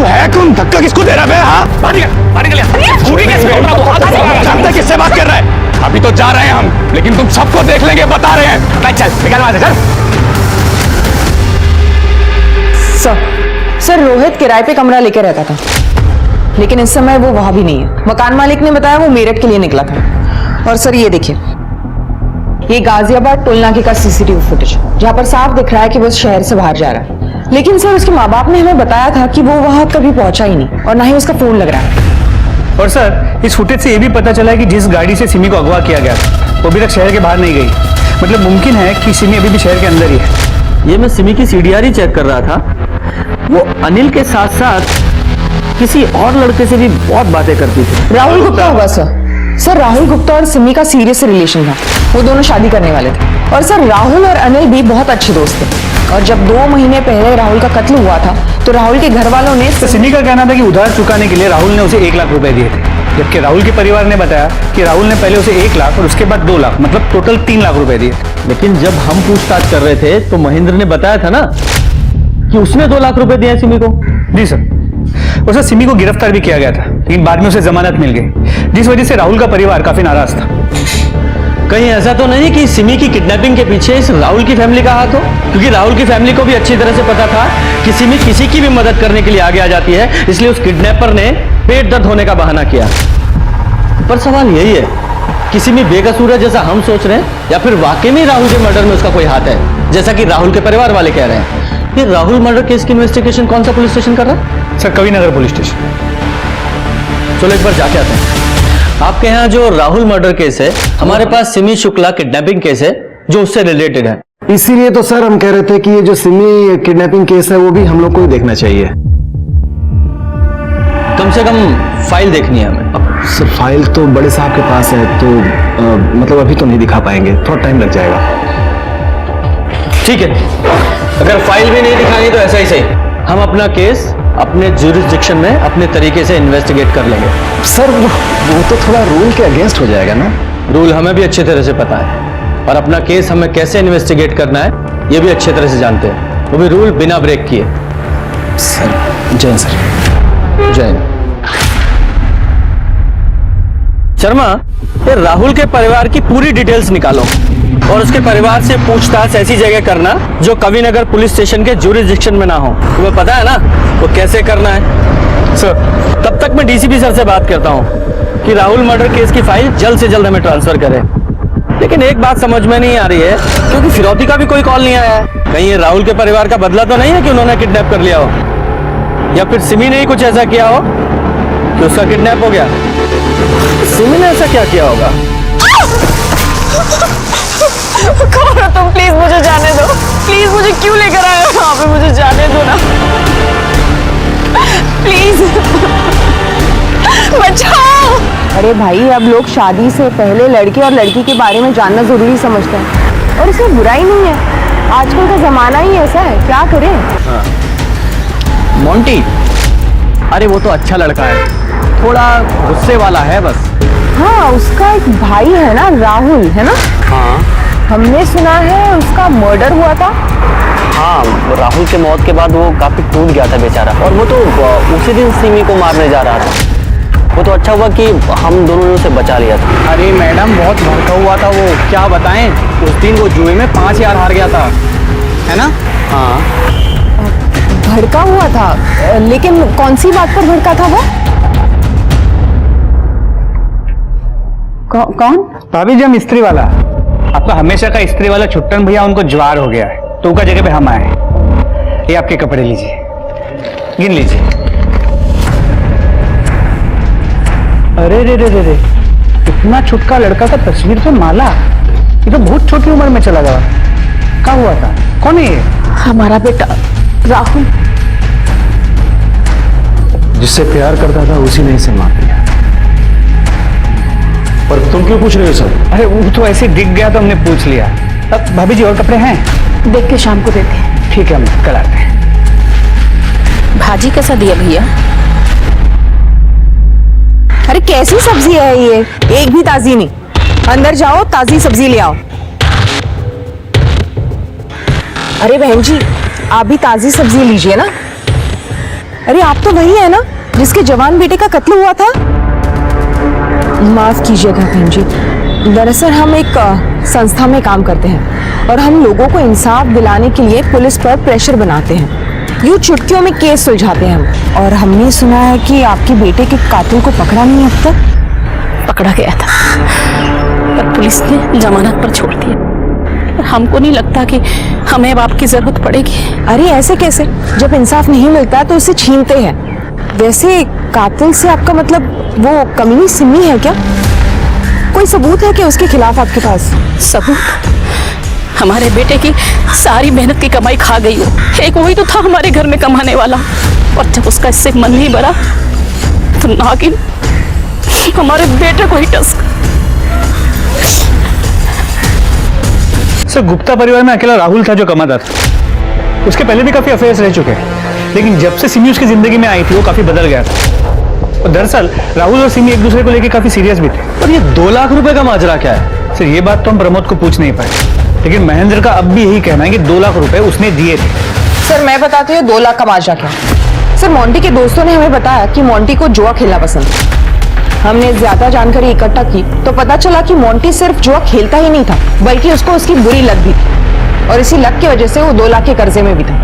है कौन? धक्का किसको दे रहा है? जानता किससे बात कर रहा है? अभी तो जा रहे हैं हम, लेकिन तुम सबको देख लेंगे, बता रहे हैं। चल निकल वहां से, चल। सर रोहित किराए पे कमरा लेकर रहता था, लेकिन इस समय वो वहां भी नहीं है। मकान मालिक ने बताया वो मेरठ के लिए निकला था। और सर ये देखिए, ये गाजियाबाद टोल नाके का सीसीटीवी फुटेज, जहां पर साफ दिख रहा है कि वो शहर से बाहर जा रहा है। लेकिन सर उसके माँ बाप ने हमें बताया था कि वो वहां कभी पहुंचा ही नहीं और ना ही उसका फोन लग रहा है। और सर इस फुटेज से ये भी पता चला है कि जिस गाड़ी से सिमी को अगवा किया गया था वो अभी तक शहर के बाहर नहीं गई। मतलब मुमकिन है कि सिमी अभी भी शहर के अंदर ही है। ये मैं सिमी की सीडीआर ही चेक कर रहा था, वो अनिल के साथ साथ किसी और लड़के से भी बहुत बातें करती थी। राहुल गुप्ता होगा सर। सर राहुल गुप्ता और सिमी का सीरियस रिलेशन था, वो दोनों शादी करने वाले थे। और सर राहुल और अनिल भी बहुत अच्छे दोस्त थे। और जब 2 महीने पहले राहुल का कत्ल हुआ था तो राहुल के घर वालों ने तो सिमी का कहना था कि उधार चुकाने के लिए राहुल ने उसे 1 लाख रुपए दिए थे, जबकि राहुल के परिवार ने बताया कि राहुल ने पहले उसे 1 लाख और उसके बाद 2 लाख, मतलब टोटल 3 लाख रुपए दिए। लेकिन जब हम पूछताछ कर रहे थे तो महेंद्र ने बताया था ना कि उसने 2 लाख रुपए दिए सिमी को। जी सर। और सर सिमी को गिरफ्तार भी किया गया था, लेकिन बाद में उसे जमानत मिल गई, जिस वजह से राहुल का परिवार काफी नाराज था। कहीं ऐसा तो नहीं कि सिमी की किडनैपिंग के पीछे इस राहुल की फैमिली का हाथ हो? क्योंकि राहुल की फैमिली को भी अच्छी तरह से पता था कि सिमी किसी की भी मदद करने के लिए आगे आ जाती है, इसलिए उस किडनैपर ने पेट दर्द होने का बहाना किया। पर सवाल यही है कि सिमी बेकसूर है जैसा हम सोच रहे हैं, या फिर वाकई में राहुल के मर्डर में उसका कोई हाथ है जैसा कि राहुल के परिवार वाले कह रहे हैं। ये राहुल मर्डर केस की इन्वेस्टिगेशन कौन सा पुलिस स्टेशन कर रहा है? Sir Kavi Nagar police station. चलो एक बार जाके आते हैं। आपके यहाँ जो राहुल मर्डर केस है, हमारे पास सिमी शुक्ला किडनैपिंग केस है जो उससे रिलेटेड है। इसीलिए तो सर हम कह रहे थे कि ये जो सिमी किडनैपिंग केस है वो भी हम लोग को ही देखना चाहिए। कम से कम फाइल देखनी है हमें। अब सर फाइल तो बड़े साहब के पास है, तो मतलब अभी तो नहीं दिखा पाएंगे, थोड़ा टाइम लग जाएगा। ठीक है, अगर फाइल भी नहीं दिखानी तो ऐसा ही सही, हम अपना केस अपने ज्यूरिसडिक्शन में अपने तरीके से इन्वेस्टिगेट कर लेंगे। सर वो तो थोड़ा रूल के अगेंस्ट हो जाएगा ना। रूल हमें भी अच्छी तरह से पता है और अपना केस हमें कैसे इन्वेस्टिगेट करना है ये भी अच्छी तरह से जानते हैं, वो भी रूल बिना ब्रेक किए। सर जय सर। जय शर्मा, ये राहुल के परिवार की पूरी डिटेल्स निकालो और उसके परिवार से पूछताछ ऐसी जगह करना जो कविनगर पुलिस स्टेशन के ज्यूरिसडिक्शन में ना हो। तुम्हें पता है ना वो कैसे करना है? सर तब तक मैं डीसीपी सर से बात करता हूँ कि राहुल मर्डर केस की फाइल जल्द से जल्द हमें ट्रांसफर करें। लेकिन एक बात समझ में नहीं आ रही है, क्योंकि फिरौती का भी कोई कॉल नहीं आया है। कहीं ये राहुल के परिवार का बदला तो नहीं है कि उन्होंने किडनैप कर लिया हो, या फिर सिमी ने ही कुछ ऐसा किया हो कि उसका किडनैप हो गया। सिमी ने ऐसा क्या किया होगा? कौन हो तुम? प्लीज मुझे जाने दो, प्लीज मुझे क्यों लेकर आए हो वहाँ पे? मुझे जाने दो ना प्लीज, बचाओ। अरे भाई अब लोग शादी से पहले लड़के और लड़की के बारे में जानना जरूरी समझते हैं और इसमें बुराई नहीं है, आजकल का जमाना ही ऐसा है, क्या करें। मोंटी, अरे वो तो अच्छा लड़का है, थोड़ा गुस्से वाला है बस। हाँ उसका एक भाई है ना राहुल, है ना? हाँ हमने सुना है उसका मर्डर हुआ था। हाँ, राहुल के मौत के बाद वो काफी टूट गया था बेचारा, और वो तो उसी दिन सिमी को मारने जा रहा था। वो तो अच्छा हुआ कि हम दोनों ने उसे बचा लिया था। अरे मैडम बहुत भड़का हुआ था वो, क्या बताएं। उस दिन वो जुए में 5000 हार गया था, है ना? हाँ भड़का हुआ था, लेकिन कौन सी बात पर भड़का था वो? कौन? भाभी जी हम स्त्री वाला, आपका हमेशा का स्त्री वाला छुट्टन भैया, उनको ज्वार हो गया है तो उनका जगह पे हम आए। ये आपके कपड़े लीजिए, गिन लीजिए। अरे रे रे रे रे, इतना छुटका लड़का का तस्वीर पे माला, ये तो बहुत छोटी उम्र में चला गया। क्या हुआ था? कौन है ये? हमारा बेटा राहुल। जिससे प्यार करता था उसी ने इसे मार दिया। पर तुम क्यों पूछ रहे हो सर? अरे वो तो ऐसे दिख गया तो हमने पूछ लिया। अब भाभी जी और कपड़े हैं? देख के शाम को देते हैं। ठीक है हम कल आते हैं। भाजी कैसा दिया भैया? अरे कैसी सब्जी है ये, एक भी ताजी नहीं। अंदर जाओ ताजी सब्जी ले आओ। अरे बहन जी आप भी ताजी सब्जी लीजिए ना। अरे आप तो वही है ना जिसके जवान बेटे का कत्ल हुआ था? माफ कीजिएगा बहन जी, दरअसल हम एक संस्था में काम करते हैं और हम लोगों को इंसाफ दिलाने के लिए पुलिस पर प्रेशर बनाते हैं। यूं चुटकियों में केस सुलझाते हैं हम। और हमने सुना है कि आपके बेटे के कातिल को पकड़ा नहीं अब तक। पकड़ा गया था पर पुलिस ने जमानत पर छोड़ दिया। हमको नहीं लगता कि हमें अब आपकी जरूरत पड़ेगी। अरे ऐसे कैसे? जब इंसाफ नहीं मिलता तो उसे छीनते हैं। वैसे कातिल से आपका मतलब वो कमीनी सिमी है क्या? कोई सबूत है कि उसके खिलाफ आपके पास? सबूत? हमारे बेटे की सारी मेहनत की कमाई खा गई हो। एक वही तो था हमारे घर में कमाने वाला, और जब उसका इससे मन नहीं भरा तो नागिन हमारे बेटे को ही टस। सर गुप्ता परिवार में अकेला राहुल था जो कमाता था। उसके पहले भी काफी अफेयर्स रह चुके हैं, लेकिन जब से सिमी उसकी जिंदगी में आई थी वो काफी बदल गया था। और दरअसल राहुल और सिमी एक दूसरे को लेकर काफी सीरियस भी थे। और ये 2 लाख रुपए का माजरा क्या है? सर ये बात तो हम प्रमोद को पूछ नहीं पाए, लेकिन महेंद्र का अब भी यही कहना है कि 2 लाख रुपए उसने दिए थे। सर मैं बताती हूँ 2 लाख का माजरा क्या। सर मोंटी के दोस्तों ने हमें बताया कि मोंटी को जुआ खेलना पसंद है। हमने ज्यादा जानकारी इकट्ठा की तो पता चला कि मोंटी सिर्फ जुआ खेलता ही नहीं था, बल्कि उसको उसकी बुरी लत भी थी, और इसी लत की वजह से वो 2 लाख के कर्जे में भी था।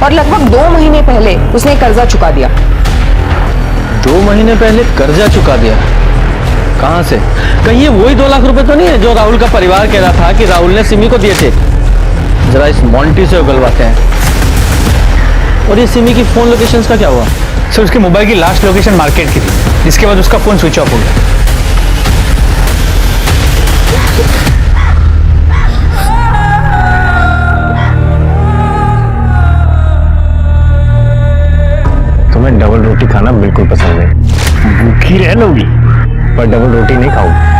और लगभग 2 महीने पहले उसने कर्जा चुका दिया। 2 महीने पहले कर्जा चुका दिया? कहां से? कहीं ये वही 2 लाख रुपए तो नहीं है जो राहुल का परिवार कह रहा था कि राहुल ने सिमी को दिए थे? जरा इस मोंटी से उगलवाते हैं। और ये सिमी की फोन लोकेशंस का क्या हुआ? सर उसके मोबाइल की लास्ट लोकेशन मार्केट की थी, जिसके बाद उसका फोन स्विच ऑफ हो गया। तुम्हें डबल रोटी खाना बिल्कुल पसंद है। भूखी रह लोगी पर डबल रोटी नहीं खाऊंगी।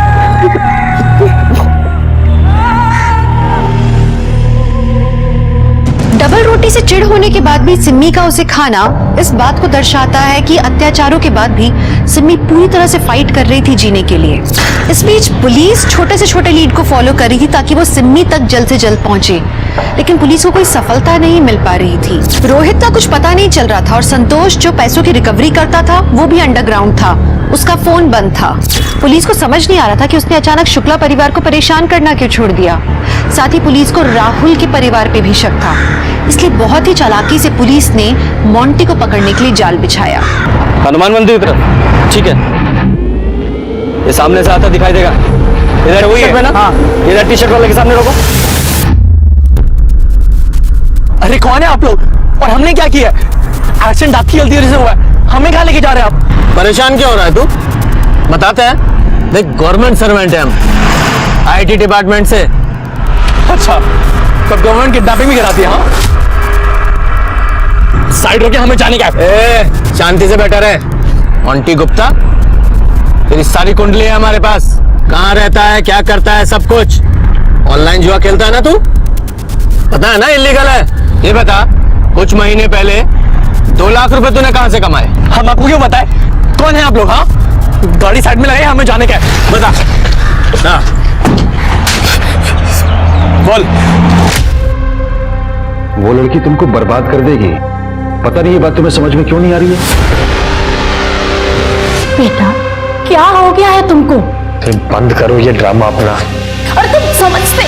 डबल रोटी से चिढ़ होने के बाद भी सिम्मी का उसे खाना इस बात को दर्शाता है कि अत्याचारों के बाद भी सिम्मी पूरी तरह से फाइट कर रही थी जीने के लिए। इस बीच पुलिस छोटे से छोटे लीड को फॉलो कर रही थी ताकि वो सिम्मी तक जल्द से जल्द पहुंचे, लेकिन पुलिस को कोई सफलता नहीं मिल पा रही थी। रोहित का कुछ पता नहीं चल रहा था, और संतोष जो पैसों की रिकवरी करता था वो भी अंडरग्राउंड था। उसका फोन बंद था। पुलिस को समझ नहीं आ रहा था कि उसने अचानक शुक्ला परिवार को परेशान करना क्यों छोड़ दिया। साथ ही पुलिस को राहुल के परिवार पे भी शक था, इसलिए बहुत ही चालाकी से पुलिस ने मोंटी को पकड़ने के लिए जाल बिछाया। हनुमान मंदिर की तरफ। ठीक है, ये सामने से आता दिखाई देगा। इधर वही है ना? हाँ, इधर टी शर्ट वाले के सामने रोको। अरे कौन है आप लोग और हमने क्या किया? एक्सीडेंट आपकी गलती वजह से हुआ है, हमें कहाँ लेके जा रहे हैं आप? परेशान क्यों हो रहा है तू? बताते हैं। देख गवर्नमेंट सर्वेंट है हम, आईटी डिपार्टमेंट से। अच्छा, कब गवर्नमेंट किडनैपिंग भी कराती है? हाँ, साइड रोके, हमें जाने का। शांति से बैठा रहे। मोंटी गुप्ता, तेरी सारी कुंडली है हमारे पास। कहाँ रहता है, क्या करता है, सब कुछ। ऑनलाइन जुआ खेलता है ना तू? पता है ना इलीगल है। ये बता, कुछ महीने पहले 2 लाख रुपए तूने कहां से कमाए? हम आपको क्यों बताए? कौन है आप लोग? हाँ, गाड़ी साइड में लगाई, हमें जाने का है। बता। हाँ, बोल। वो लड़की तुमको बर्बाद कर देगी। पता नहीं ये बात तुम्हें समझ में क्यों नहीं आ रही है? बेटा क्या हो गया है तुमको? तुम बंद करो ये ड्रामा अपना। और तुम समझते?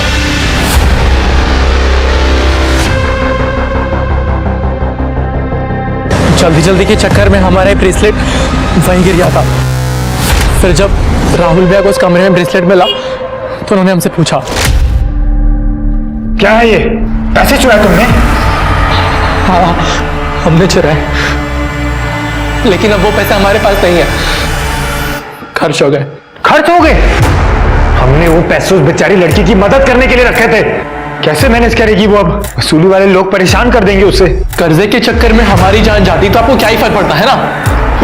जल्दी जल्दी के चक्कर में हमारा ब्रेसलेट वहीं गिर गया था। फिर जब राहुल भैया को उस कमरे में ब्रेसलेट मिला तो उन्होंने हमसे पूछा, क्या है ये? पैसे चुराए तुमने? हाँ, हमने चुराए, लेकिन अब वो पैसे हमारे पास नहीं है, खर्च हो गए। खर्च हो गए? हमने वो पैसे उस बेचारी लड़की की मदद करने के लिए रखे थे। कैसे मैनेज करेगी वो? अब वसूली वाले लोग परेशान कर देंगे उसे। कर्जे के चक्कर में हमारी जान जाती तो आपको क्या ही फर्क पड़ता है ना?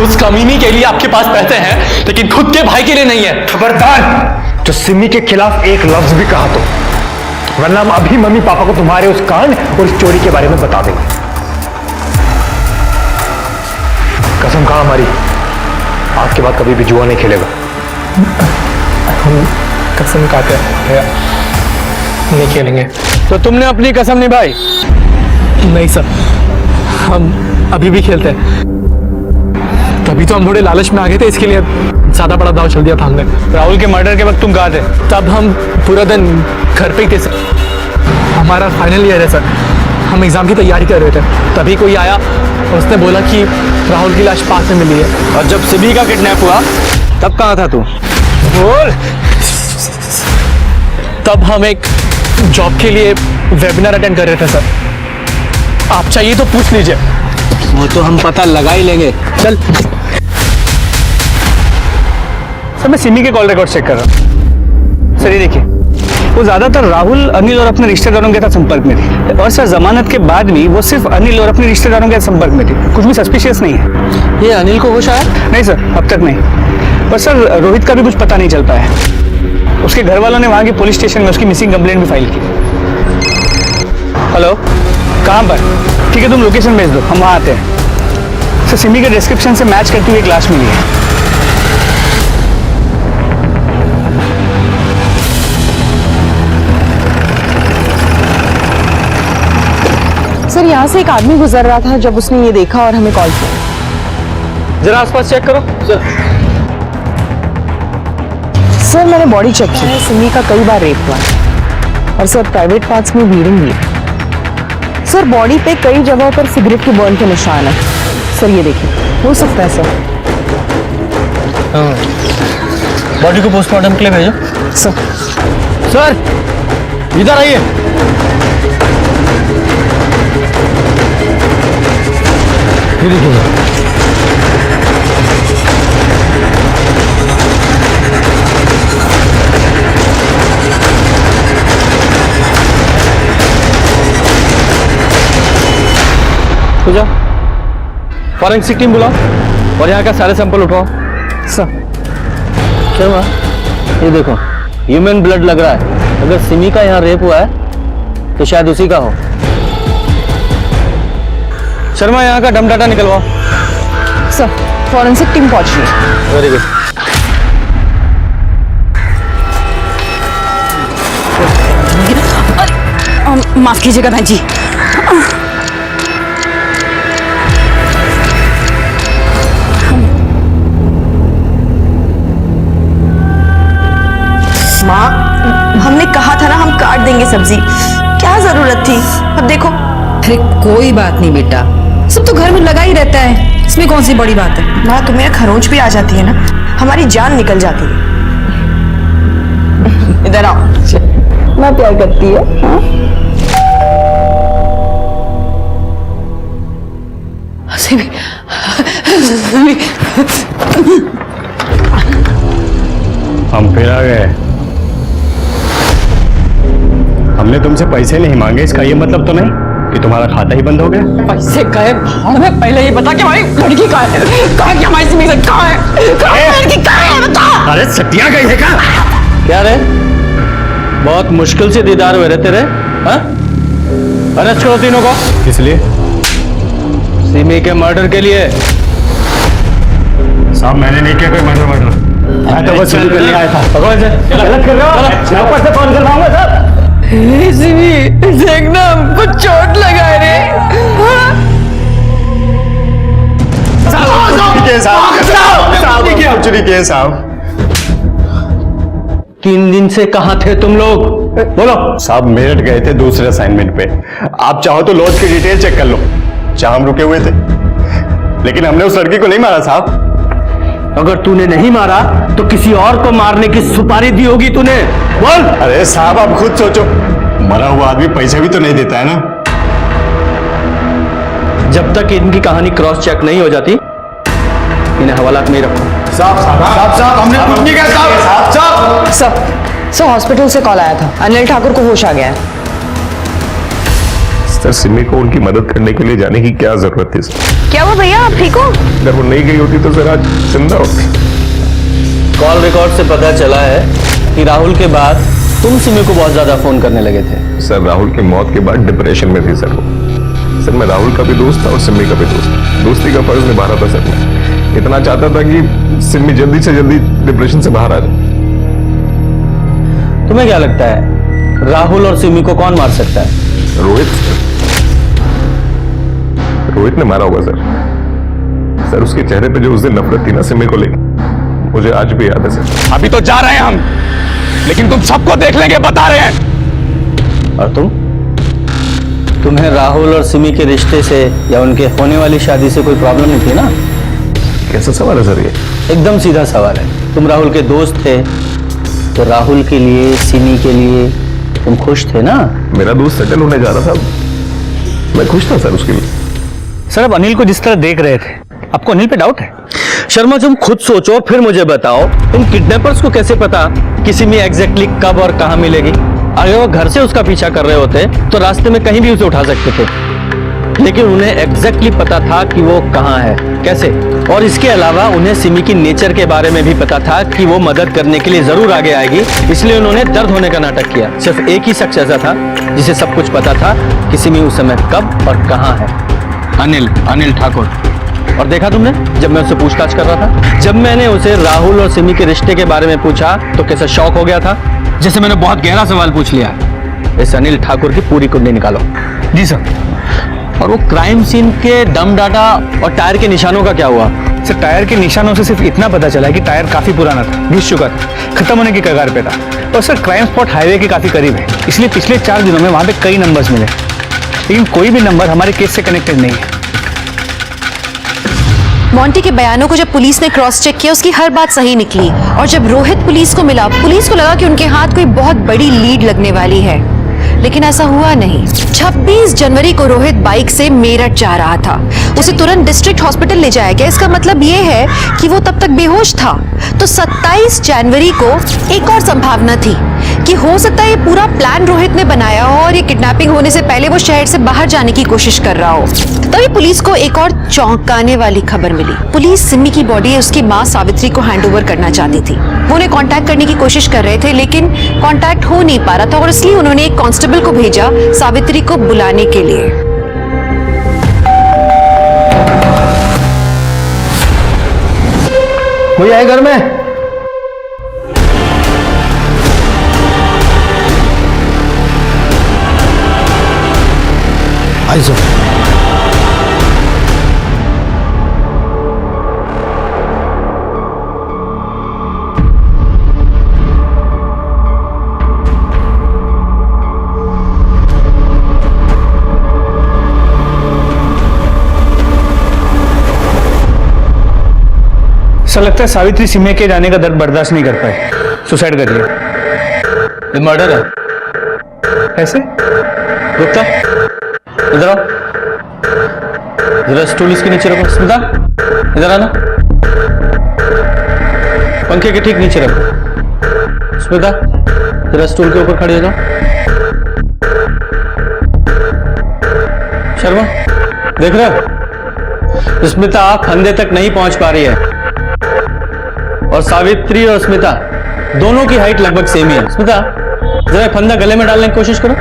उस कमीनी के लिए आपके पास पैसे हैं, लेकिन खुद के भाई के लिए नहीं है। खबरदार जो सिमी के खिलाफ एक लफ्ज भी कहा तो, वरना हम अभी मम्मी पापा को तुम्हारे उस कांड और इस चोरी के बारे में बता देंगे। कसम कहा हमारी, आज के बाद कभी भी जुआ नहीं खेलेगा। हम कसम खाते हैं नहीं खेलेंगे। तो तुमने अपनी कसम निभाई? नहीं सर, हम अभी भी खेलते हैं। तभी तो हम थोड़े लालच में आ गए थे, इसके लिए ज्यादा बड़ा दाव चल दिया था हमने। राहुल के मर्डर के वक्त तुम कहाँ थे? तब हम पूरा दिन घर पे ही थे सर। हमारा फाइनल ईयर है सर, हम एग्जाम की तैयारी कर रहे थे। तभी कोई आया और उसने बोला कि राहुल की लाश पास में मिली है। और जब सिमी का किडनैप हुआ तब कहाँ था तू? बोल। तब हम एक जॉब के लिए वेबिनार अटेंड कर रहे थे सर। आप चाहिए तो पूछ लीजिए। वो तो हम पता लगा ही लेंगे। चल। सर मैं सिमी के कॉल रिकॉर्ड चेक कर रहा हूँ। सर ये देखिए, वो ज्यादातर राहुल, अनिल और अपने रिश्तेदारों के साथ संपर्क में थी। और सर जमानत के बाद भी वो सिर्फ अनिल और अपने रिश्तेदारों के संपर्क में थी। कुछ भी सस्पिशियस नहीं है। ये अनिल को होश आया? नहीं सर, अब तक नहीं। पर सर रोहित का भी कुछ पता नहीं चल पाया। उसके घर वालों ने वहां के पुलिस स्टेशन में उसकी मिसिंग कंप्लेंट भी फाइल की। हेलो, कहाँ पर? ठीक है, तुम लोकेशन भेज दो, हम वहाँ आते हैं। सर सिमी के डिस्क्रिप्शन से मैच करती हुई एक लाश मिली है। सर यहाँ से एक आदमी गुजर रहा था जब उसने ये देखा और हमें कॉल किया। जरा आसपास चेक करो। सर मैंने बॉडी चेक की है, सिमी का कई बार रेप हुआ है और सर प्राइवेट पार्ट्स में ब्लीडिंग भी है। सर बॉडी पे कई जगहों पर सिगरेट के बर्न के निशान है। सर ये देखिए, हो सकता है सर। बॉडी को पोस्टमार्टम के लिए भेजो। सर इधर आइए। ये देखिए, तो जाओ फॉरेंसिक टीम बुलाओ और यहाँ का सारे सैंपल उठाओ। सर शर्मा, ये देखो ह्यूमन ब्लड लग रहा है। अगर सिमी का यहाँ रेप हुआ है तो शायद उसी का हो। शर्मा, यहाँ का डम डाटा निकलवाओ। सर फॉरेंसिक टीम पहुंच रही है। Very good. माफ कीजिएगा बहन जी। माँ, हमने कहा था ना हम काट देंगे सब्जी, क्या जरूरत थी? अब देखो। अरे कोई बात नहीं बेटा, सब तो घर में लगा ही रहता है, इसमें कौन सी बड़ी बात है। माँ तुम्हें खरोंच भी आ जाती है ना, हमारी जान निकल जाती है। इधर आओ। मैं प्यार करती है। हम फिर आ गए। हमने तुमसे पैसे नहीं मांगे, इसका ये मतलब तो नहीं कि तुम्हारा खाता ही बंद हो गया। पैसे गए भाड़ में, पहले ये बता कि हमारी लड़की कहाँ है? कहाँ की हमारी सिमी से कहाँ है? लड़की कहाँ है बता। अरे सटिया गई है कहाँ? क्या रे, बहुत मुश्किल से दीदार हुए रहते रहे। हाँ, अरेस्ट करो तीनों को। इसलिए सिमी के मर्डर के लिए। साहब मैंने नहीं किया कोई मर्डर। मैं तो बस शुरू करने आया था। गलत कर रहे हो, ऊपर से फोन करवाऊंगा साहब। सिमी देखना, हमको चोट लगा रे। कुछ नहीं किया साहब। 3 दिन से कहाँ थे तुम लोग? बोलो साहब, मेरठ गए थे दूसरे असाइनमेंट पे। आप चाहो तो लॉज की डिटेल चेक कर लो, जहां हम रुके हुए थे। लेकिन हमने उस लड़की को नहीं मारा साहब। अगर तूने नहीं मारा तो किसी और को मारने की सुपारी दी होगी तूने। बोल। अरे साहब आप खुद सोचो, मरा हुआ आदमी पैसा भी तो नहीं देता है ना। जब तक इनकी कहानी क्रॉस चेक नहीं हो जाती, इन्हें हवालात में ही रखो। साहब हमने कुछ नहीं किया साहब। सर हॉस्पिटल से कॉल आया था, अनिल ठाकुर को होश आ गया है। सर सिमी को उनकी मदद करने के लिए जाने की क्या जरूरत थी सर? क्या हुआ भैया, आप ठीक हो? अगर वो नहीं गई होती तो सर आज जिंदा होती। कॉल रिकॉर्ड से पता चला है कि राहुल के बाद तुम सिमी को बहुत ज्यादा फोन करने लगे थे। सर राहुल की मौत के बाद डिप्रेशन में थी सर वो। सर मैं राहुल का भी दोस्त था और सिमी का भी दोस्त था। दोस्ती का फर्ज निभा रहा था सर मैं। इतना चाहता था कि सिमी जल्दी से जल्दी डिप्रेशन से बाहर आ जाए। तुम्हें क्या लगता है राहुल और सिमी को कौन मार सकता है? रोहित ने मारा होगा सर। सर उसके चेहरे पे जो उस दिन नफरत थी ना सिमी को लेकर, मुझे आज भी याद है सर। अभी तो जा रहे हैं हम, लेकिन तुम सबको देख लेंगे, बता रहे हैं। और तुम्हें राहुल और सिमी के रिश्ते से या उनके होने वाली शादी से कोई प्रॉब्लम नहीं थी ना? कैसा सवाल है सर ये? एकदम सीधा सवाल है। तुम राहुल के दोस्त थे तो राहुल के लिए, सिमी के लिए तुम खुश थे ना? मेरा दोस्त सेटल होने जा रहा था, मैं खुश था सर उसके लिए। सर अब अनिल को जिस तरह देख रहे थे, आपको अनिल पे डाउट है? शर्मा तुम खुद सोचो और फिर मुझे बताओ, इन किडनैपर्स को कैसे पता कि सिमी एग्जैक्टली कब और कहां मिलेगी? अगर वो घर से उसका पीछा कर रहे होते तो रास्ते में कहीं भी उसे उठा सकते थे, लेकिन उन्हें एग्जैक्टली पता था कि वो कहां है, कैसे। और इसके अलावा उन्हें सिमी की नेचर के बारे में भी पता था कि वो मदद करने के लिए जरूर आगे आएगी, इसलिए उन्होंने दर्द होने का नाटक किया। सिर्फ एक ही शख्स ऐसा था जिसे सब कुछ पता था कि सिमी उस समय कब और कहां है, अनिल ठाकुर। और देखा तुमने, जब मैं उससे पूछताछ कर रहा था, जब मैंने उसे राहुल और सिमी के रिश्ते के बारे में पूछा तो कैसा शॉक हो गया था, जैसे मैंने बहुत गहरा सवाल पूछ लिया। इस अनिल ठाकुर की पूरी कुंडली निकालो। जी सर। और वो क्राइम सीन के दम डाटा और टायर के निशानों का क्या हुआ? सर टायर के निशानों से सिर्फ इतना पता चला है कि टायर काफी पुराना था, घिस चुका था, खत्म होने की कगार पे था। और सर क्राइम स्पॉट हाईवे के काफी करीब है, इसलिए पिछले 4 दिनों में वहां पे कई नंबर्स मिले, लेकिन कोई भी नंबर हमारे केस से कनेक्टेड नहीं है। मोंटी के बयानों को जब पुलिस ने क्रॉस चेक किया, उसकी हर बात सही निकली। और जब रोहित पुलिस को मिला, पुलिस को लगा कि उनके हाथ कोई बहुत बड़ी लीड लगने वाली है, लेकिन ऐसा हुआ नहीं। 26 जनवरी को रोहित बाइक से मेरठ जा रहा था, उसे तुरंत डिस्ट्रिक्ट हॉस्पिटल ले जाया गया। इसका मतलब ये है कि वो तब तक बेहोश था। तो 27 जनवरी को एक और संभावना थी कि हो सकता है ये पूरा प्लान रोहित ने बनाया हो और ये किडनैपिंग होने से पहले वो शहर से बाहर जाने की कोशिश कर रहा हो। तभी पुलिस को एक और चौंकाने वाली खबर मिली। पुलिस सिमी की बॉडी उसकी मां सावित्री को हैंडओवर करना चाहती थी। वो उन्हें कांटेक्ट करने की कोशिश कर रहे थे, लेकिन कांटेक्ट हो नहीं पा रहा था, और इसलिए उन्होंने एक कांस्टेबल को भेजा सावित्री को बुलाने के लिए। कोई आए घर में? आई सर। सर लगता है सावित्री सिमी के जाने का दर्द बर्दाश्त नहीं कर पाए, सुसाइड कर लिया। ये मर्डर है। ऐसे? रुकता, इधर आओ, जरा स्टूल इसके नीचे रखो। स्मिता इधर आना, पंखे के ठीक नीचे रखो। स्मिता जरा स्टूल के ऊपर खड़ी हो जाओ। शर्मा देख रहे हो, स्मिता फंदे तक नहीं पहुंच पा रही है, और सावित्री और स्मिता दोनों की हाइट लगभग सेम ही है। स्मिता जरा फंदा गले में डालने की कोशिश करो।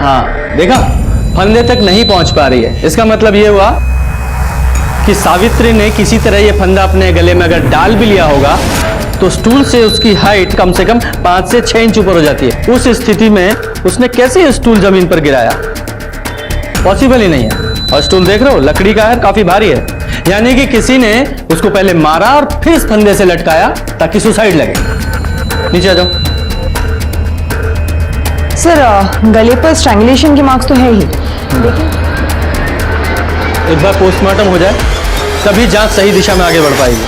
हाँ देखा, फंदे तक नहीं पहुंच पा रही है। इसका मतलब यह हुआ कि सावित्री ने किसी तरह यह फंदा अपने गले में अगर डाल भी लिया होगा तो स्टूल से उसकी हाइट कम से कम 5 से 6 इंच ऊपर हो जाती है। उस स्थिति में उसने कैसे स्टूल जमीन पर गिराया? पॉसिबल ही नहीं है। और स्टूल देख रहे हो, लकड़ी का है, काफी भारी है, यानी कि किसी ने उसको पहले मारा और फिर इस फंदे से लटकाया ताकि सुसाइड लगे। नीचे आ जाओ। सर गले पर स्ट्रैंगुलेशन के मार्क्स तो है ही, एक बार पोस्टमार्टम हो जाए तभी जांच सही दिशा में आगे बढ़ पाएगी।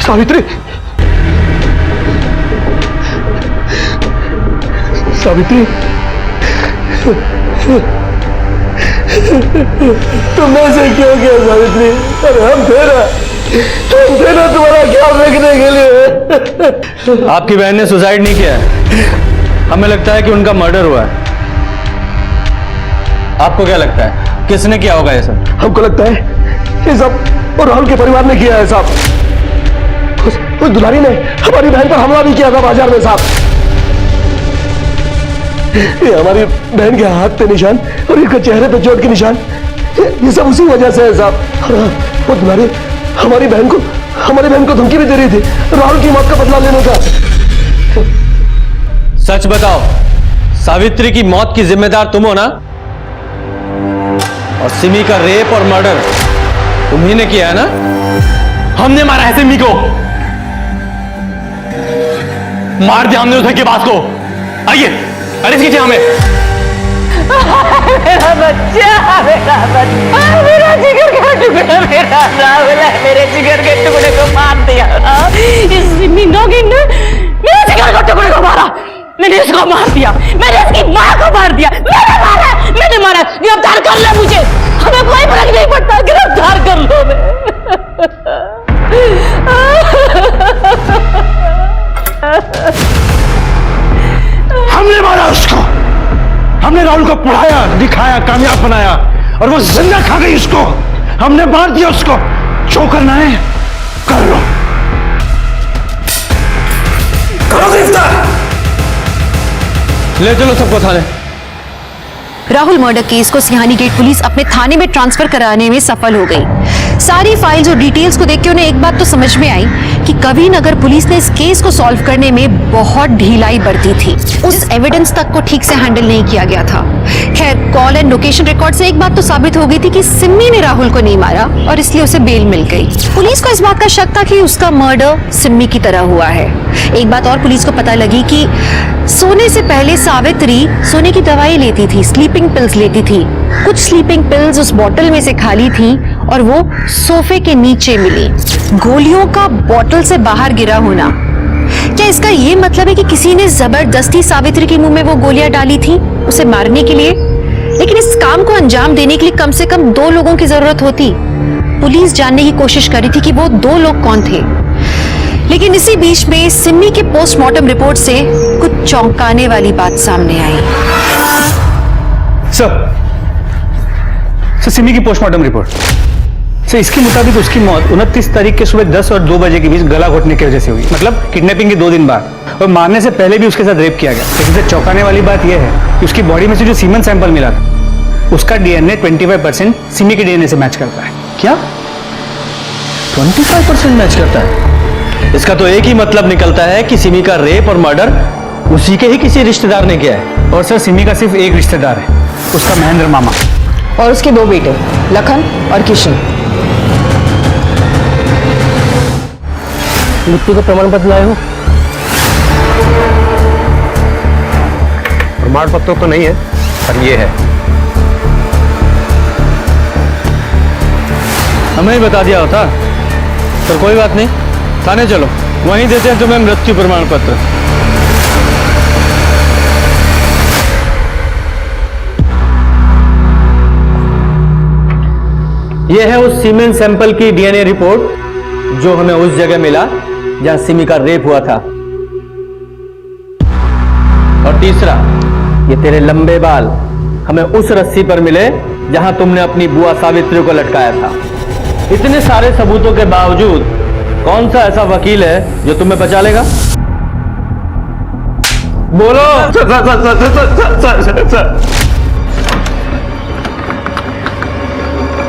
सावित्री, सावित्री, तुमने ऐसे क्यों किया सावित्री? अरे हम थे ना तुम्हारा ख्याल रखने के लिए। आपकी बहन ने सुसाइड नहीं किया है, हमें लगता है कि उनका मर्डर हुआ है। आपको क्या लगता है किसने किया होगा ये सब? हमको लगता है ये सब और राहुल के परिवार ने किया है साहब। उस दुलारी ने हमारी बहन पर हमला भी किया था बाजार में साहब। ये हमारी बहन के हाथ पे निशान और इनके चेहरे पे चोट के निशान, ये सब उसी वजह से है साहब। वो दुलारी हमारी बहन को धमकी भी दे रही थी राहुल की मौत का बदला लेने का। सच बताओ, सावित्री की मौत की जिम्मेदार तुम हो ना? और सिमी का रेप और मर्डर तुम्ही ने किया है ना? हमने मारा है सिमी को, मार दिया हमने उसे के बात को। आइए अरेस्ट कीजिए हमें। मेरा बच्चा, मेरा जिगर का टुकड़ा, मेरा राहुल है, मेरे जिगर के टुकड़े को मार दिया। इस सिमी नौगिन ने मैंने उसको मार दिया, मैंने उसकी माँ को मार दिया, मैंने मारा। गिरफ्तार कर लो मुझे, हमें कोई फर्क नहीं पड़ता, गिरफ्तार कर लो। हमने मारा उसको, हमने राहुल को पढ़ाया, दिखाया, कामयाब बनाया और वो जिंदा खा गई उसको। हमने मार दिया उसको। जो करना है कर लो, करो गिरफ्तार। ले चलो सबको थाने। राहुल मर्डर केस को सिहानी गेट पुलिस अपने थाने में ट्रांसफर कराने में सफल हो गई। सारी फाइल्स और डिटेल्स को देख के उन्हें एक बात तो समझ में आई कि कभी नगर पुलिस ने इस केस को सॉल्व करने में बहुत ढिलाई बरती थी। उस एविडेंस तक को ठीक से हैंडल नहीं किया गया था। खैर, कॉल एंड लोकेशन रिकॉर्ड से एक बात तो साबित हो गई थी कि सिम्मी ने राहुल को नहीं मारा और इसलिए उसे बेल मिल गई। पुलिस को इस बात का शक था कि उसका मर्डर सिम्मी की तरह हुआ है। एक बात और पुलिस को पता लगी कि सोने से पहले सावित्री सोने की दवाई लेती थी, स्लीपिंग पिल्स लेती थी। कुछ स्लीपिंग पिल्स उस बोतल में से खाली थी और वो सोफे के नीचे मिली। गोलियों का बोतल से बाहर गिरा होना, क्या इसका ये मतलब है कि किसी ने जबरदस्ती सावित्री के मुंह में वो गोलियां डाली थी उसे मारने के लिए? लेकिन इस काम को अंजाम देने के लिए कम से कम 2 लोगों की जरूरत होती। पुलिस जानने की कोशिश कर रही थी कि वो 2 लोग कौन थे। लेकिन इसी बीच में सिम्मी के पोस्टमार्टम रिपोर्ट से कुछ चौंकाने वाली बात सामने आई। सर सिमी की पोस्टमार्टम रिपोर्ट सर, इसके मुताबिक उसकी मौत 29 तारीख के सुबह 10 और 2 बजे के बीच गला घोटने की वजह से हुई। मतलब किडनैपिंग के 2 दिन बाद, और मारने से पहले भी उसके साथ रेप किया गया। लेकिन सर चौंकाने वाली बात यह है कि उसकी बॉडी में से जो सीमन सैंपल मिला था उसका डीएनए 25% सिमी के डीएनए से मैच करता है। क्या 25% मैच करता है? इसका तो एक ही मतलब निकलता है कि सिमी का रेप और मर्डर उसी के ही किसी रिश्तेदार ने किया है। और सर सिमी का सिर्फ एक रिश्तेदार है, उसका महेंद्र मामा, और उसके 2 बेटे लखन और किशन। मृत्यु का प्रमाण पत्र लाए हो? प्रमाण पत्र तो नहीं है, पर ये है। हमें ही बता दिया होता, पर कोई बात नहीं, थाने चलो, वहीं देते हैं तुम्हें मृत्यु प्रमाण पत्र। यह है उस सीमेन सैंपल की डीएनए रिपोर्ट जो हमें उस जगह मिला जहां सिमी का रेप हुआ था। और तीसरा, ये तेरे लंबे बाल हमें उस रस्सी पर मिले जहां तुमने अपनी बुआ सावित्री को लटकाया था। इतने सारे सबूतों के बावजूद कौन सा ऐसा वकील है जो तुम्हें बचा लेगा? बोलो।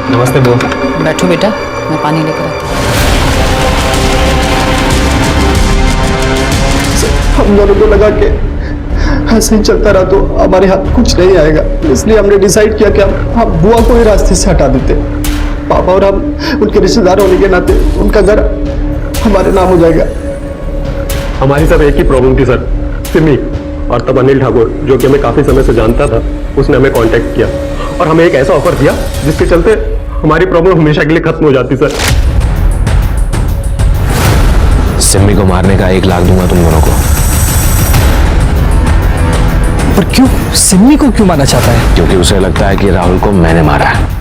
नमस्ते बो। बैठो बेटा, मैं पानी लेकर आती हूँ। हम दोनों को लगा कि ऐसे ही चलता रहा तो हमारे हाथ कुछ नहीं आएगा, इसलिए हमने डिसाइड किया कि हम बुआ को ही रास्ते से हटा देते। पापा और हम उनके रिश्तेदार होने के नाते उनका घर हमारे नाम हो जाएगा। हमारी सब एक ही प्रॉब्लम थी सर, सिमी। और तब अनिल ठाकुर, जो कि हमें काफी समय से जानता था, उसने हमें कांटेक्ट किया और हमें एक ऐसा ऑफर दिया जिसके चलते हमारी प्रॉब्लम हमेशा के लिए खत्म हो जाती सर। सिम्मी को मारने का 1 लाख दूंगा तुम दोनों को। पर क्यों? सिम्मी को क्यों मारना चाहता है? क्योंकि उसे लगता है कि राहुल को मैंने मारा है।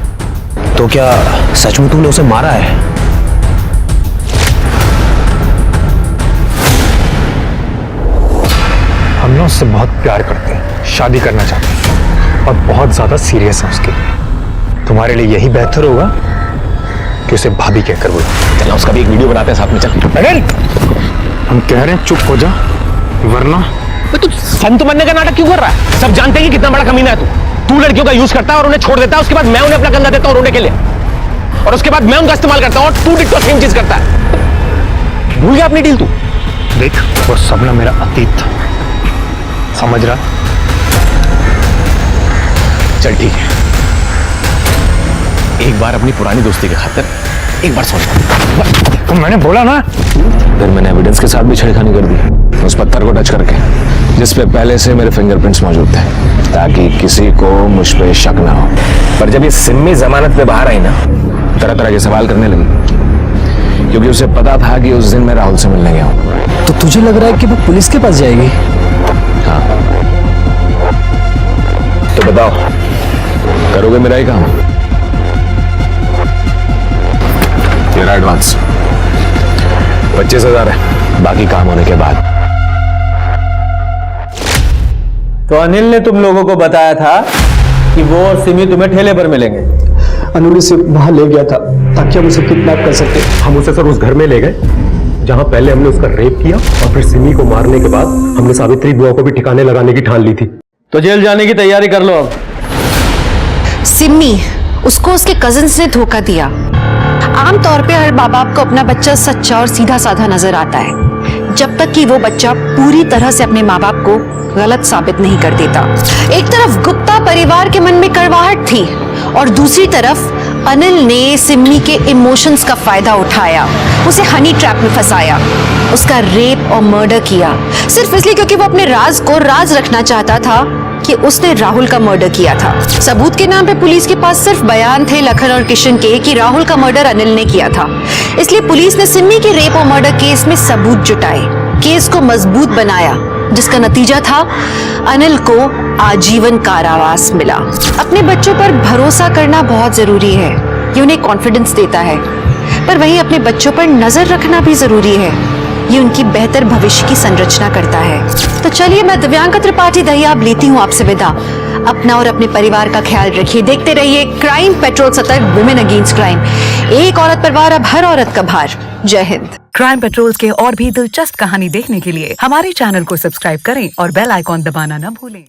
तो क्या सच में तुमने उसे मारा है? हम ना उससे बहुत प्यार करते हैं, शादी करना चाहते हैं और बहुत ज्यादा सीरियस है उसके लिए। तुम्हारे लिए यही बेहतर होगा कि उसे भाभी कहकर बुला। चलो उसका भी एक वीडियो बनाते हैं साथ में। चल अनिल, हम कह रहे हैं चुप हो जा, वरना। तू संत बनने का नाटक क्यों कर रहा है? सब जानते हैं कि कितना बड़ा कमीना है तू लड़कियों का यूज करता है और उन्हें छोड़ देता है, उसके बाद मैं उन्हें अपना कंधा देता हूं रोने के लिए, और उसके बाद मैं उनका इस्तेमाल करता हूं और तू डिट्टो सेम चीज करता है। भूल गया अपनी डील तू? देख, वो सब ना मेरा अतीत था, समझ रहा? चल ठीक है, एक बार अपनी पुरानी दोस्ती के खातिर एक बार सोच। तो मैंने बोला ना। फिर मैंने एविडेंस के साथ भी छेड़खानी कर दी उस पत्थर को टच करके, जिस पे पहले से मेरे फिंगरप्रिंट्स मौजूद थे, ताकि किसी को मुझ पे शक ना हो। पर जब ये सिम्मी जमानत पे बाहर आई ना, तरह तरह के सवाल करने लगी, क्योंकि उसे पता था कि उस दिन मैं राहुल से मिलने गया हूँ। तो तुझे लग रहा है कि वो पुलिस के पास जाएगी? हाँ तो बताओ, करोगे मेरा ही काम? तेरा एडवांस 25,000 है, बाकी काम होने के बाद। तो अनिल ने तुम लोगों को बताया था कि वो और सिमी तुम्हें ठेले पर मिलेंगे। अनिल उसे वहां ले गया था ताकि हम उसे किडनैप कर सके। हम उसे सर उस घर में ले गए जहां पहले हमने उसका रेप किया और फिर सिमी को मारने के बाद हमने सावित्री बुआ को भी ठिकाने लगाने की ठान ली थी। तो जेल जाने की तैयारी कर लो अब। सिमी, उसको उसके कजिन्स ने धोखा दिया। आमतौर पे हर माँ बाप को अपना बच्चा सच्चा और सीधा साधा नजर आता है, जब तक कि वो बच्चा पूरी तरह से अपने माँ बाप को गलत साबित नहीं कर देता। एक तरफ गुप्ता परिवार के मन में कड़वाहट थी और दूसरी तरफ अनिल ने सिमी के इमोशंस का फायदा उठाया, उसे हनी ट्रैप में फंसाया, उसका रेप और मर्डर किया, सिर्फ इसलिए क्योंकि वो अपने राज को राज रखना चाहता था कि उसने राहुल का मर्डर किया था। सबूत के नाम पे पुलिस के पास सिर्फ बयान थे लखन और किशन के कि राहुल का मर्डर अनिल ने किया था, इसलिए पुलिस ने सिमी के रेप और मर्डर केस में सबूत जुटाए, केस को मजबूत बनाया, जिसका नतीजा था अनिल को आजीवन कारावास मिला। अपने बच्चों पर भरोसा करना बहुत जरूरी है, ये उन्हें कॉन्फिडेंस देता है, पर वहीं अपने बच्चों पर नजर रखना भी जरूरी है, ये उनकी बेहतर भविष्य की संरचना करता है। तो चलिए, मैं दिव्यांका त्रिपाठी दहियाब लेती हूँ आपसे विदा। अपना और अपने परिवार का ख्याल रखिए। देखते रहिए क्राइम पेट्रोल, सतर्क, वुमेन अगेंस्ट क्राइम। एक औरत पर वार, अब हर औरत का भार। जय हिंद। क्राइम पेट्रोल के और भी दिलचस्प कहानी देखने के लिए हमारे चैनल को सब्सक्राइब करें और बेल आइकॉन दबाना न भूलें।